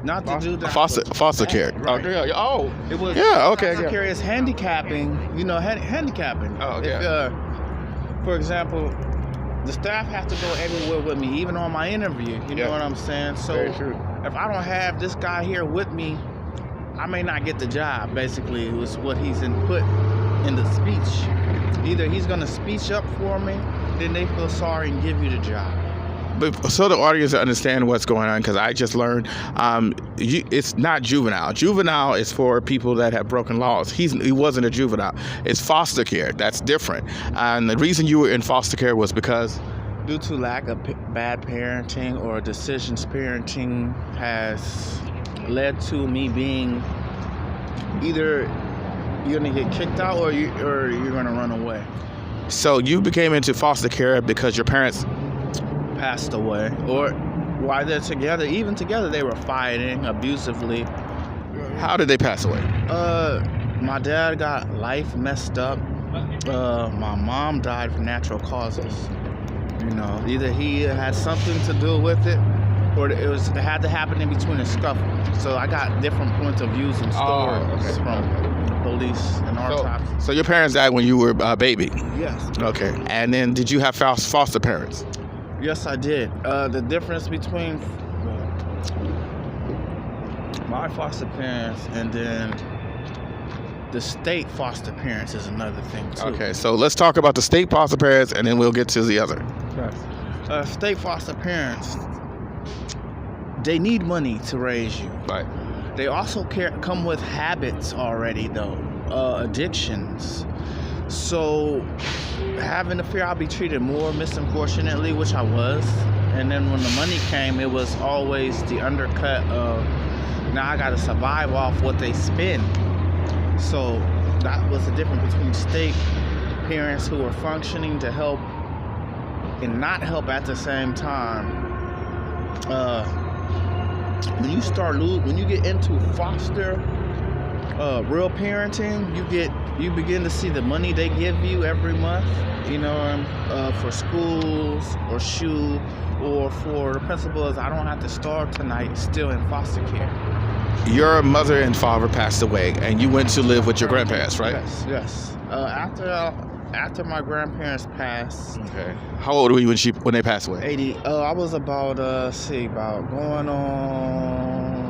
not to do that. Foster care. Right. Oh, it was. Yeah. Okay. Foster care is handicapping. handicapping. Oh, okay. If, for example, the staff have to go everywhere with me, even on my interview. You know what I'm saying? So very true. If I don't have this guy here with me, I may not get the job. Basically, it was what he's put in the speech. Either he's gonna speech up for me, then they feel sorry and give you the job. But so the audience understand what's going on, because I just learned it's not juvenile. Juvenile is for people that have broken laws. He wasn't a juvenile. It's foster care. That's different. And the reason you were in foster care was because due to lack of bad parenting or decisions parenting has led to me being either you're gonna get kicked out or you're gonna run away. So you became into foster care because your parents passed away, or while they're together, even together, they were fighting abusively. How did they pass away? My dad got life messed up. My mom died from natural causes. Either he had something to do with it, or it had to happen in between a scuffle. So I got different points of views and stories from police and autopsy. So your parents died when you were a baby? Yes. Okay. And then did you have foster parents? Yes, I did. The difference between my foster parents and then the state foster parents is another thing too. Okay, so let's talk about the state foster parents and then we'll get to the other. State foster parents, they need money to raise you. Right. They also come with habits already though, addictions. So having the fear I'll be treated more misproportionately, which I was, and then when the money came, it was always the undercut of, now I gotta survive off what they spend. So that was the difference between state parents who were functioning to help and not help at the same time. When you get into foster real parenting, you begin to see the money they give you every month, for schools or shoe, or for the principals, I don't have to starve tonight, still in foster care. Your mother and father passed away, and you went to live with your grandparents, right? Yes. After my grandparents passed. Okay. How old were you when they passed away? 80. I was about going on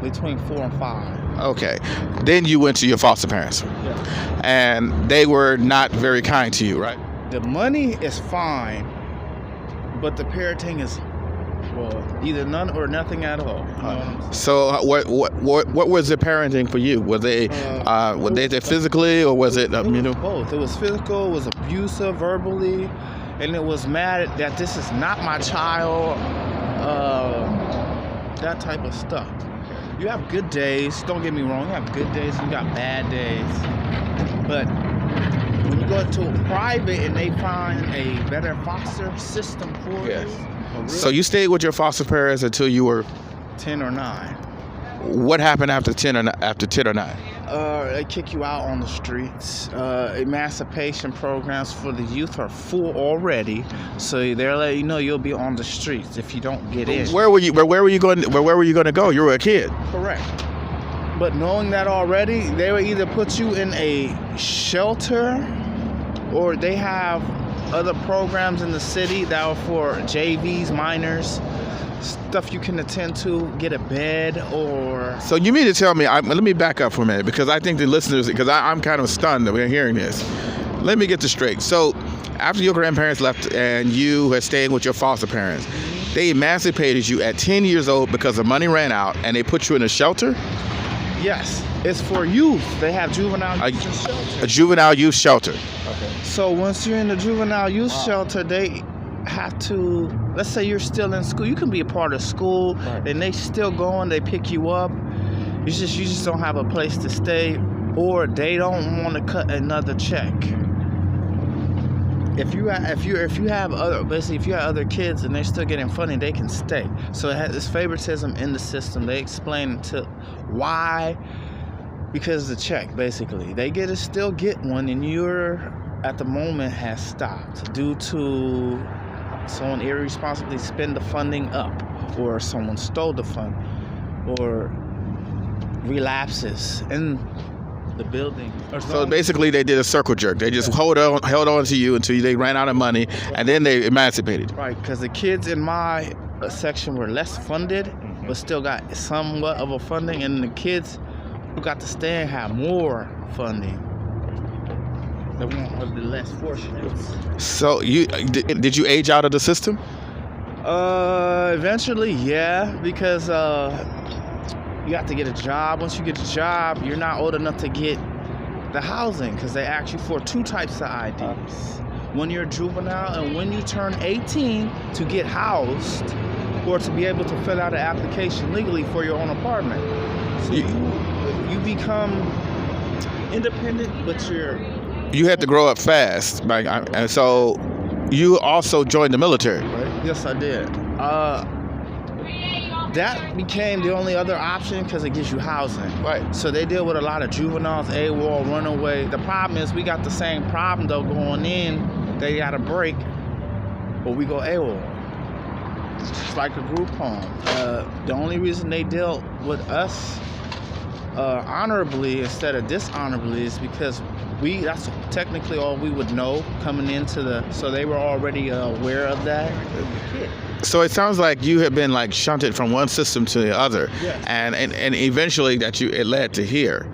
between 4 and 5. Okay. Then you went to your foster parents. Yeah. And they were not very kind to you, right? the money is fine, but the parenting is, well, either none or nothing at all. You know what I'm saying? So what was the parenting for you? Were they physically, or was it It was both. It was physical, it was abusive verbally, and it was mad that this is not my child. That type of stuff. You have good days. Don't get me wrong. You have good days. You got bad days. But when you go to a private and they find a better foster system for you. So you stayed with your foster parents until you were 10 or 9. What happened after 10 or 9? They kick you out on the streets. Emancipation programs for the youth are full already, so they're letting you know you'll be on the streets if you don't get in. Where were you going to go? You were a kid. Correct. But knowing that already, they would either put you in a shelter, or they have other programs in the city that are for JVs, minors, stuff you can attend to, get a bed, or... So you mean to tell me, let me back up for a minute, because I think the listeners, because I'm kind of stunned that we're hearing this. Let me get this straight. So after your grandparents left and you were staying with your foster parents, they emancipated you at 10 years old because the money ran out, and they put you in a shelter? Yes, it's for youth. They have juvenile youth shelter. A juvenile youth shelter. Okay. So once you're in the juvenile youth shelter, they have to, let's say you're still in school. You can be a part of school, and they still going. They pick you up. You just don't have a place to stay, or they don't want to cut another check. If you have other kids and they're still getting funding, they can stay. So it has this favoritism in the system. They explain to why, because the check, basically they still get one, and you're at the moment has stopped due to someone irresponsibly spend the funding up, or someone stole the fund, or relapses in the building. So basically they did a circle jerk. They just held on to you until they ran out of money, and then they emancipated. Right, because the kids in my section were less funded, but still got somewhat of a funding, and the kids who got to stay had more funding. The one was the less fortunate. So did you age out of the system? Eventually, yeah, because you have to get a job. Once you get a job, you're not old enough to get the housing, because they ask you for 2 types of IDs. When you're a juvenile and when you turn 18 to get housed, or to be able to fill out an application legally for your own apartment. So you become independent, but you had to grow up fast, right? And so you also joined the military, right? Yes, I did. That became the only other option because it gives you housing. Right. So they deal with a lot of juveniles, AWOL, runaway. The problem is we got the same problem though going in. They got a break, but we go AWOL. It's just like a group home. The only reason they dealt with us honorably instead of dishonorably is because that's technically all we would know coming into so they were already aware of that. So it sounds like you have been like shunted from one system to the other, yes. and eventually it led to here.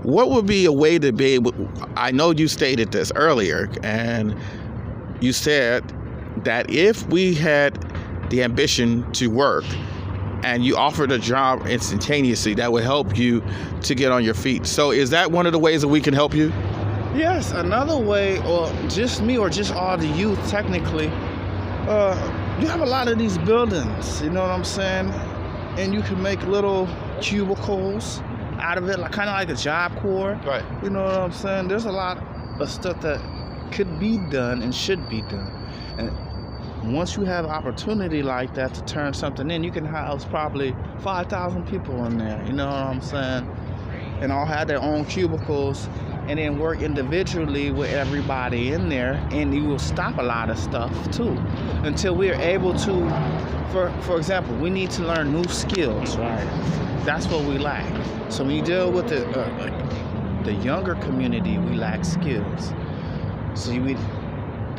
What would be a way to be able, I know you stated this earlier, and you said that if we had the ambition to work and you offered a job instantaneously, that would help you to get on your feet. So is that one of the ways that we can help you? Yes, another way, or just me or just all the youth technically, you have a lot of these buildings, you know what I'm saying? And you can make little cubicles out of it, kind of like a Job Corps. Right. You know what I'm saying? There's a lot of stuff that could be done and should be done. And once you have opportunity like that to turn something in, you can house probably 5,000 people in there, you know what I'm saying? And all have their own cubicles, and then work individually with everybody in there, and you will stop a lot of stuff too. Until we are able to, for example, we need to learn new skills, right? That's what we lack. So when you deal with the younger community, we lack skills. So you would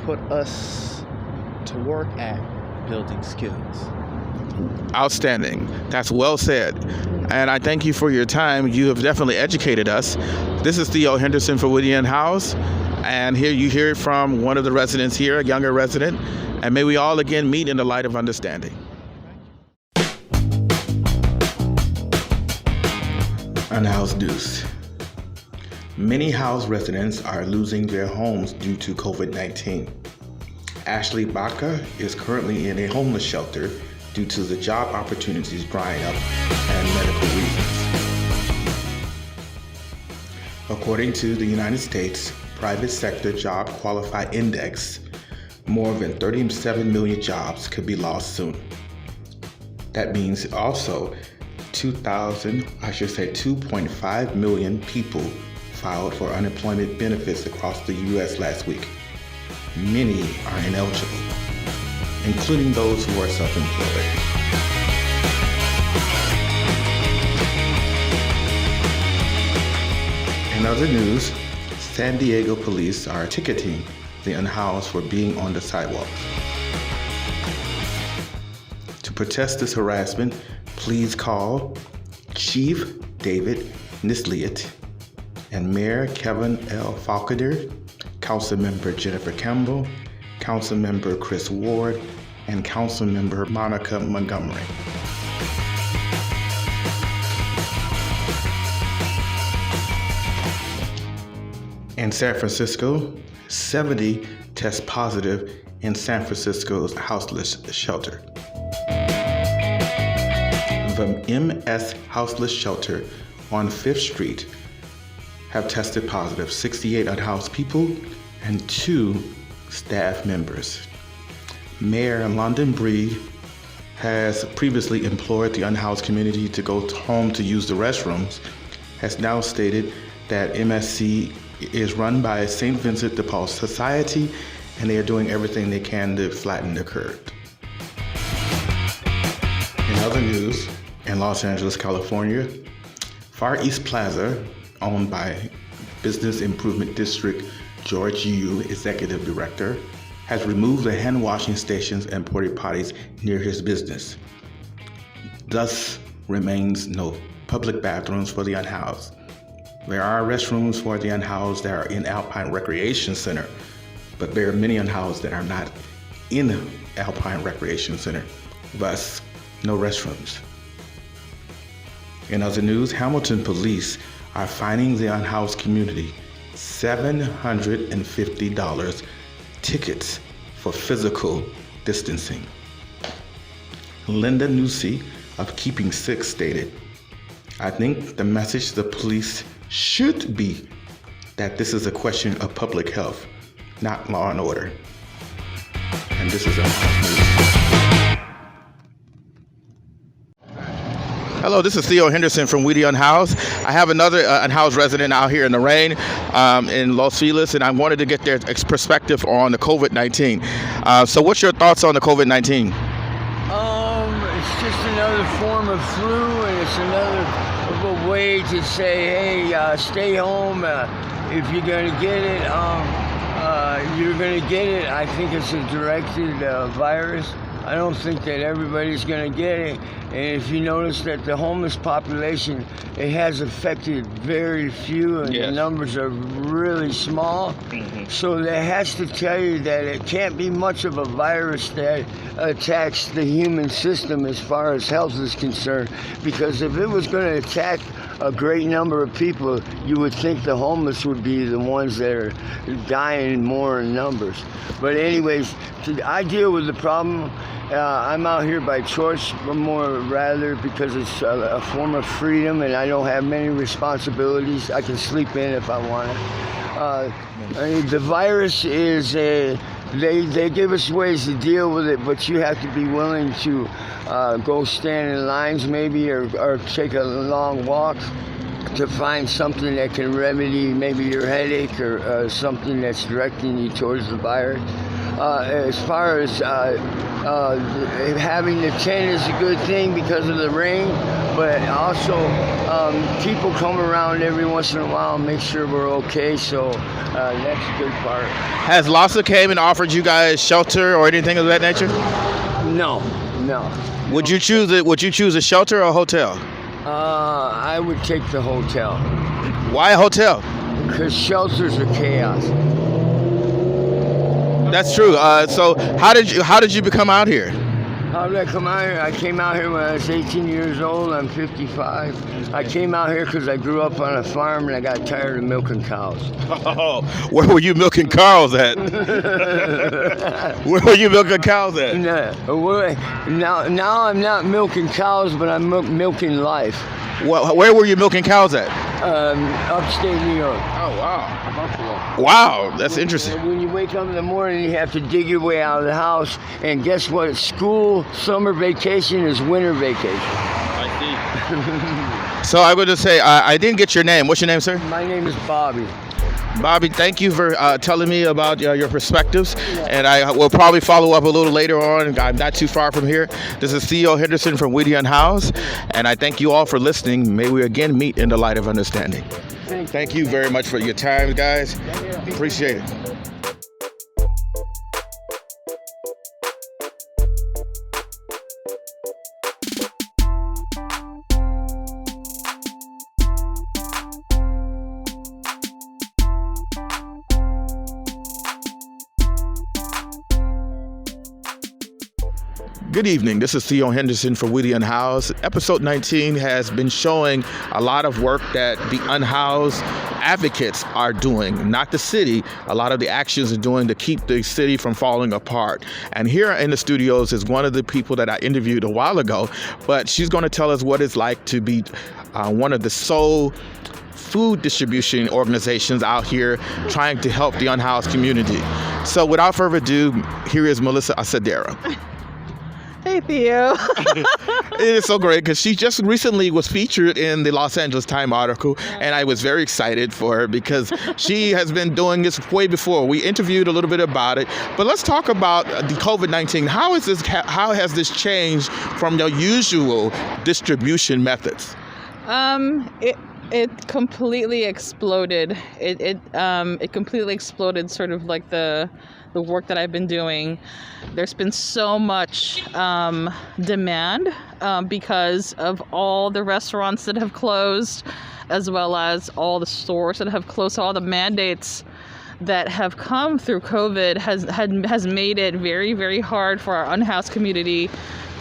put us to work at building skills. Outstanding. That's well said. And I thank you for your time. You have definitely educated us. This is Theo Henderson for Unhoused, And here you hear it from one of the residents here, a younger resident. And may we all again meet in the light of understanding. Unhoused news. Many housed residents are losing their homes due to COVID-19. Ashley Baca is currently in a homeless shelter due to the job opportunities drying up and medical reasons. According to the United States Private Sector Job Qualified Index, more than 37 million jobs could be lost soon. That means also 2.5 million people filed for unemployment benefits across the U.S. last week. Many are ineligible, including those who are self-employed. In other news, San Diego police are ticketing the unhoused for being on the sidewalks. To protest this harassment, please call Chief David Nisliet and Mayor Kevin L. Falconer, Councilmember Jennifer Campbell, Councilmember Chris Ward, and Councilmember Monica Montgomery. In San Francisco, 70 test positive in San Francisco's houseless shelter. The MS Houseless Shelter on 5th Street have tested positive 68 unhoused people and 2 staff members. Mayor London Breed has previously implored the unhoused community to go home to use the restrooms, has now stated that MSC is run by St. Vincent de Paul Society and they are doing everything they can to flatten the curve. In other news, in Los Angeles, California, Far East Plaza, owned by Business Improvement District George Yu, Executive Director, has removed the hand washing stations and porta potties near his business. Thus remains no public bathrooms for the unhoused. There are restrooms for the unhoused that are in Alpine Recreation Center, but there are many unhoused that are not in Alpine Recreation Center, thus no restrooms. In other news, Hamilton police are fining the unhoused community $750 tickets for physical distancing. Linda Newsey of Keeping Six stated, "I think the message to the police should be that this is a question of public health, not law and order." And this is Unhoused News. Hello, this is Theo Henderson from We the Unhoused. I have another unhoused resident out here in the rain in Los Feliz, and I wanted to get their perspective on the COVID-19. So what's your thoughts on the COVID-19? It's just another form of flu, and it's another way to say, hey, stay home. If you're going to get it, you're going to get it. I think it's a directed virus. I don't think that everybody's going to get it. And if you notice that the homeless population, it has affected very few, and the numbers are really small. Mm-hmm. So that has to tell you that it can't be much of a virus that attacks the human system as far as health is concerned. Because if it was going to attack a great number of people, you would think the homeless would be the ones that are dying more in numbers. But anyways, I deal with the problem. I'm out here by choice, more rather because it's a form of freedom, and I don't have many responsibilities. I can sleep in if I want to. The virus is they give us ways to deal with it, but you have to be willing to go stand in lines maybe, or take a long walk to find something that can remedy maybe your headache, or something that's directing you towards the virus. As far as having the tent is a good thing because of the rain, but also people come around every once in a while and make sure we're okay, so that's a good part. Has LASA came and offered you guys shelter or anything of that nature? No. Would you choose it? Would you choose a shelter or a hotel? I would take the hotel. Why a hotel? Because shelters are chaos. That's true. So how did you become out here? How did I come out here? I came out here when I was 18 years old. I'm 55. I came out here because I grew up on a farm and I got tired of milking cows. Oh, where were you milking cows at? Where were you milking cows at? Now I'm not milking cows, but I'm milking life. Where were you milking cows at? Upstate New York. Oh, wow. Buffalo. Wow, that's interesting. When you wake up in the morning, you have to dig your way out of the house. And guess what? School, summer vacation is winter vacation. I see. So I'm going to say, I didn't get your name. What's your name, sir? My name is Bobby. Bobby, thank you for telling me about your perspectives, and I will probably follow up a little later on. I'm not too far from here. This is Theo Henderson from Unhoused, and I thank you all for listening. May we again meet in the light of understanding. Thank you very much for your time, guys. Appreciate it. Good evening. This is Theo Henderson for Unhoused. Episode 19 has been showing a lot of work that the unhoused advocates are doing, not the city. A lot of the actions are doing to keep the city from falling apart. And here in the studios is one of the people that I interviewed a while ago, but she's going to tell us what it's like to be one of the sole food distribution organizations out here trying to help the unhoused community. So without further ado, here is Melissa Acedara. Hey, Theo. It is so great because she just recently was featured in the Los Angeles Times article, and I was very excited for her because she has been doing this way before. We interviewed a little bit about it, but let's talk about the COVID-19. How has this changed from your usual distribution methods? It completely exploded. It completely exploded, sort of like the work that I've been doing. There's been so much demand because of all the restaurants that have closed, as well as all the stores that have closed. All the mandates that have come through COVID has made it very, very hard for our unhoused community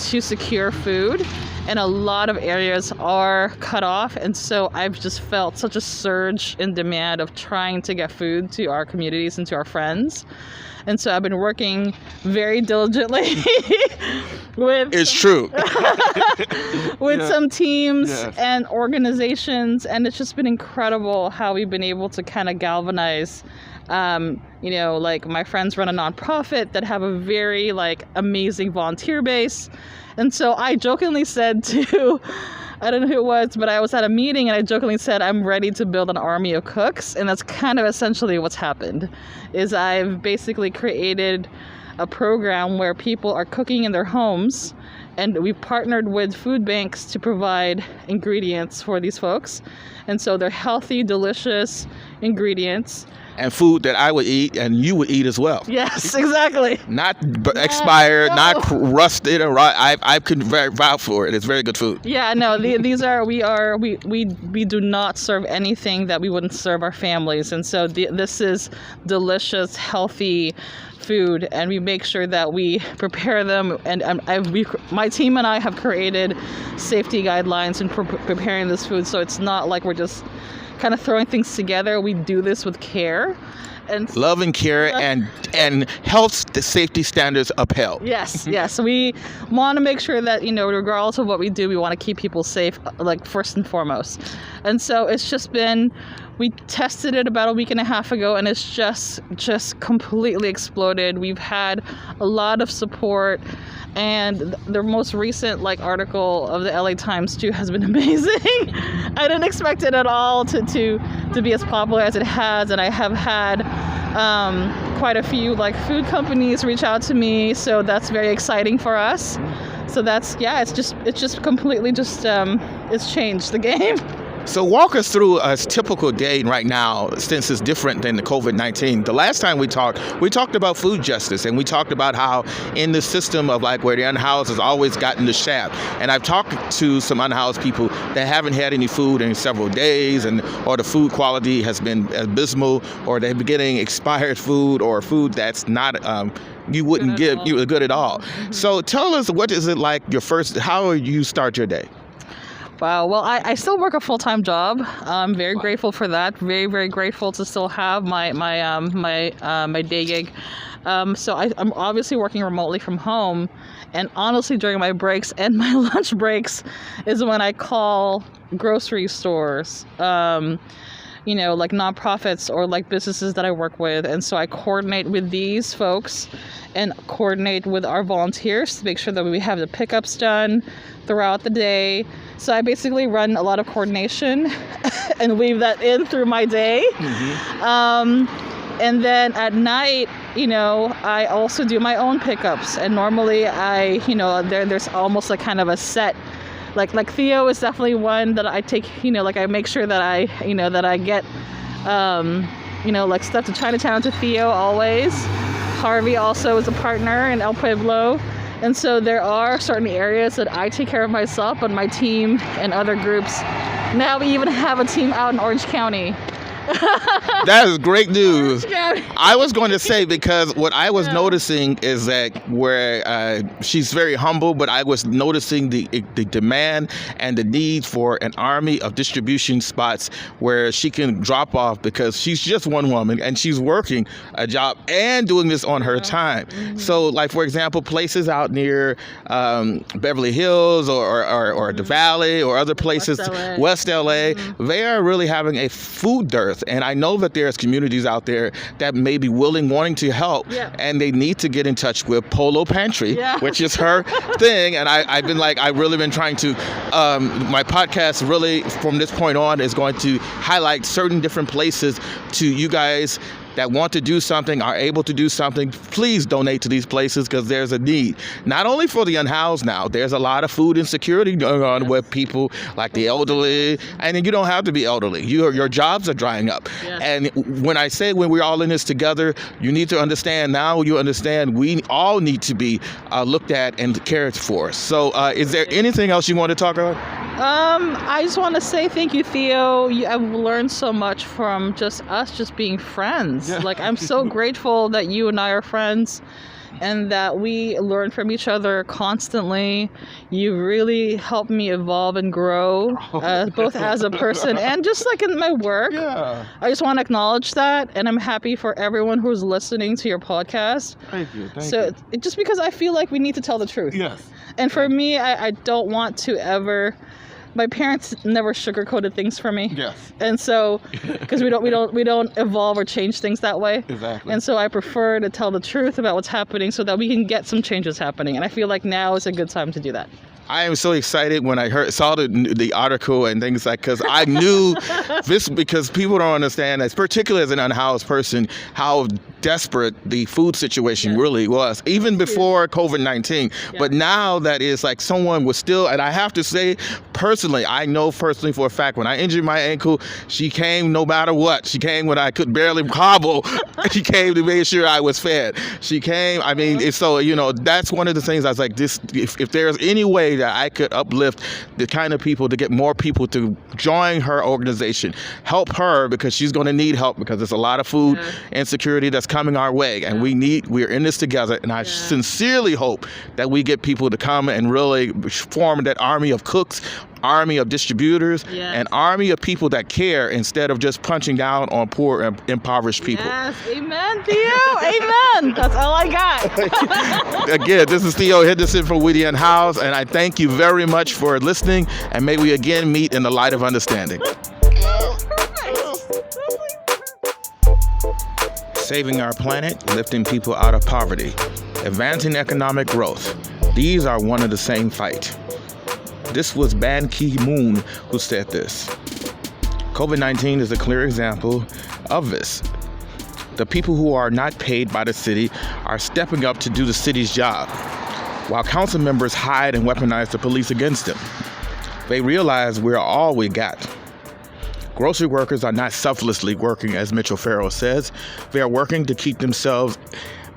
to secure food. And a lot of areas are cut off. And so I've just felt such a surge in demand of trying to get food to our communities and to our friends. And so I've been working very diligently with some teams and organizations. And it's just been incredible how we've been able to kind of galvanize. Like my friends run a nonprofit that have a very amazing volunteer base. And so I jokingly said to, I don't know who it was, but I was at a meeting and I jokingly said, I'm ready to build an army of cooks. And that's kind of essentially what's happened, is I've basically created a program where people are cooking in their homes, and we've partnered with food banks to provide ingredients for these folks. And so they're healthy, delicious ingredients. And food that I would eat and you would eat as well. Yes, exactly. Not expired, not rusted or rot. I could vouch for it. It's very good food. Yeah, no, we do not serve anything that we wouldn't serve our families. And so this is delicious, healthy food, and we make sure that we prepare them. And my team and I have created safety guidelines in preparing this food, so it's not like we're just kind of throwing things together. We do this with care. And love and care and health, the safety standards upheld. Yes. We want to make sure that, regardless of what we do, we want to keep people safe, first and foremost. And so it's just been, we tested it about a week and a half ago, and it's just completely exploded. We've had a lot of support, and the most recent article of the LA Times too has been amazing. I didn't expect it at all to be as popular as it has, and I have had quite a few food companies reach out to me, so that's very exciting for us. So it's just completely it's changed the game. So walk us through a typical day right now, since it's different than the COVID-19. The last time we talked about food justice, and we talked about how in the system of like where the unhoused has always gotten the shaft. And I've talked to some unhoused people that haven't had any food in several days, or the food quality has been abysmal, or they're getting expired food, or food that's not you wouldn't give you good at all. So tell us, what is it like how you start your day? Wow. Well, I still work a full-time job. I'm very grateful for that. Very, very grateful to still have my day gig. So I'm obviously working remotely from home, and honestly, during my breaks and my lunch breaks is when I call grocery stores, like nonprofits or like businesses that I work with. And so I coordinate with these folks and coordinate with our volunteers to make sure that we have the pickups done throughout the day. So I basically run a lot of coordination and weave that in through my day. And then at night, I also do my own pickups. And normally there's almost like kind of a set, like Theo is definitely one that I take, I make sure that I get, stuff to Chinatown to Theo always. Harvey also is a partner in El Pueblo. And so there are certain areas that I take care of myself, but my team and other groups, now we even have a team out in Orange County. That is great news. I was going to say, because what I was noticing is that where she's very humble, but I was noticing the demand and the need for an army of distribution spots where she can drop off, because she's just one woman and she's working a job and doing this on her time. So like, for example, places out near Beverly Hills or the Valley or other places, West LA, they are really having a food dearth. And I know that there's communities out there that may be wanting to help, and they need to get in touch with Polo Pantry, which is her thing. And I've really been trying to, my podcast really from this point on is going to highlight certain different places to you guys that want to do something, are able to do something. Please donate to these places, because there's a need. Not only for the unhoused now, there's a lot of food insecurity going on with people like the elderly, and you don't have to be elderly. Your jobs are drying up. And when I say when we're all in this together, you need to understand, now you understand we all need to be looked at and cared for. So is there anything else you want to talk about? I just want to say thank you, Theo. I've learned so much from just us just being friends. Like, I'm so grateful that you and I are friends and that we learn from each other constantly. You really helped me evolve and grow, both as a person and just like in my work. I just want to acknowledge that, and I'm happy for everyone who's listening to your podcast. Thank you. Just because I feel like we need to tell the truth. And for me, I don't want to ever... My parents never sugarcoated things for me. And so, because we don't evolve or change things that way. And so I prefer to tell the truth about what's happening so that we can get some changes happening. And I feel like now is a good time to do that. I am so excited when I saw the article and things like, because I knew this, because people don't understand, as particularly as an unhoused person, how desperate the food situation really was, even before COVID-19. But now that is like someone was still, and I have to say personally, I know personally for a fact, when I injured my ankle, she came no matter what. She came when I could barely hobble. She came to make sure I was fed. She came, I mean, so, that's one of the things I was like, this, if there's any way that I could uplift the kind of people to get more people to join her organization, help her, because she's going to need help, because there's a lot of food insecurity that's coming our way, and we're in this together. And I sincerely hope that we get people to come and really form that army of cooks, army of distributors, an army of people that care, instead of just punching down on poor and impoverished people. Amen, Theo. Amen. That's all I got. Again, this is Theo Henderson from We the Unhoused, and I thank you very much for listening, and may we again meet in the light of understanding. Saving our planet, lifting people out of poverty, advancing economic growth. These are one of the same fight. This was Ban Ki-moon who said this. COVID-19 is a clear example of this. The people who are not paid by the city are stepping up to do the city's job, while council members hide and weaponize the police against them. They realize we're all we got. Grocery workers are not selflessly working, as Mitchell Farrell says. They are working to keep themselves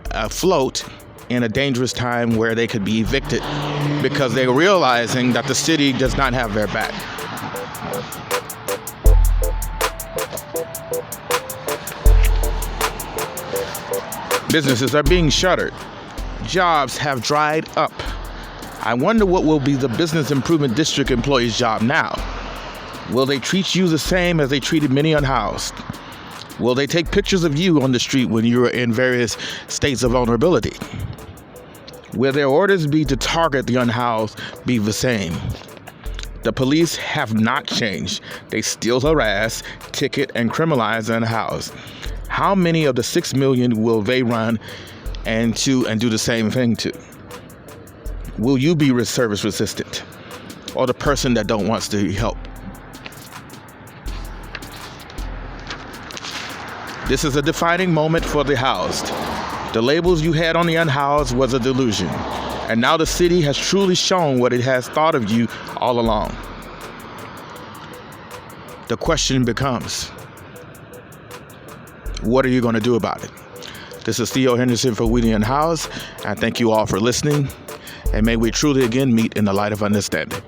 afloat in a dangerous time where they could be evicted because they're realizing that the city does not have their back. Businesses are being shuttered. Jobs have dried up. I wonder what will be the Business Improvement District employees' job now. Will they treat you the same as they treated many unhoused? Will they take pictures of you on the street when you are in various states of vulnerability? Will their orders be to target the unhoused be the same? The police have not changed. They still harass, ticket, and criminalize the unhoused. How many of the 6 million will they run and do the same thing to? Will you be service resistant or the person that don't want to help? This is a defining moment for the housed. The labels you had on the unhoused was a delusion. And now the city has truly shown what it has thought of you all along. The question becomes, what are you going to do about it? This is Theo Henderson for We the Unhoused. I thank you all for listening. And may we truly again meet in the light of understanding.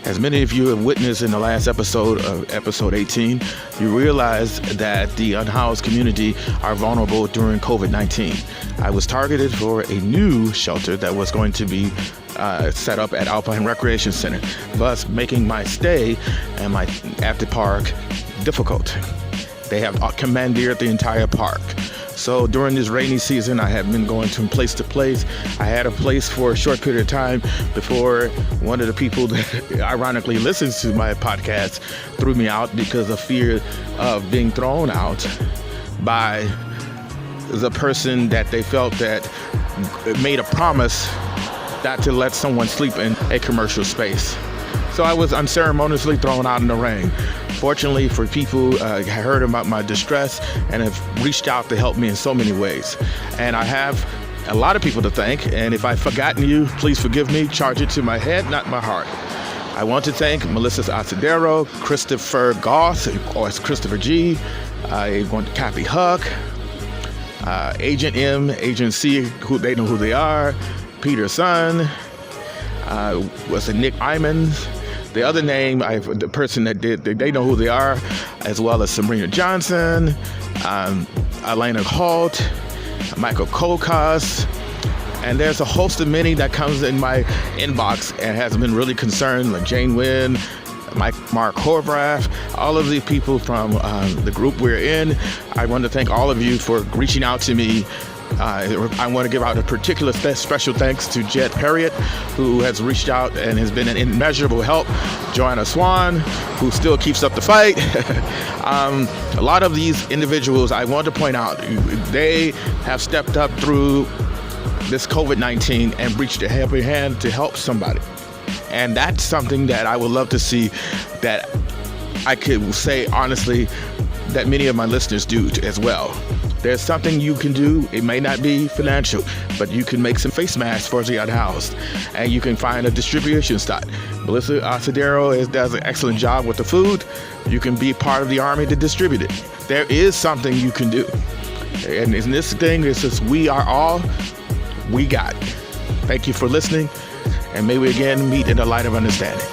As many of you have witnessed in the last episode of episode 18, you realize that the unhoused community are vulnerable during COVID-19. I was targeted for a new shelter that was going to be set up at Alpine Recreation Center, thus making my stay and my at the park difficult. They have commandeered the entire park. So during this rainy season, I have been going from place to place. I had a place for a short period of time before one of the people that ironically listens to my podcast threw me out because of fear of being thrown out by the person that they felt that made a promise not to let someone sleep in a commercial space. So I was unceremoniously thrown out in the rain. Fortunately for people who heard about my distress and have reached out to help me in so many ways. And I have a lot of people to thank, and if I've forgotten you, please forgive me. Charge it to my head, not my heart. I want to thank Melissa Acedara, Christopher Goss, or Christopher G, I want Kathy Huck, Agent M, Agent C, who they know who they are, Peter Sun, was it Nick Imans? The other name, the person that did, they know who they are, as well as Sabrina Johnson, Elena Holt, Michael Kokas, and there's a host of many that comes in my inbox and has been really concerned, like Jane Wynn, Mark Horvath, all of the people from the group we're in. I want to thank all of you for reaching out to me. I want to give out a particular special thanks to Jed Harriet, who has reached out and has been an immeasurable help. Joanna Swan, who still keeps up the fight. A lot of these individuals, I want to point out, they have stepped up through this COVID-19 and reached a helping hand to help somebody. And that's something that I would love to see, that I could say honestly that many of my listeners do as well. There's something you can do. It may not be financial, but you can make some face masks for the unhoused, and you can find a distribution spot. Melissa Acedara does an excellent job with the food. You can be part of the army to distribute it. There is something you can do. And in this thing, it's just we are all we got. Thank you for listening, and may we again meet in the light of understanding.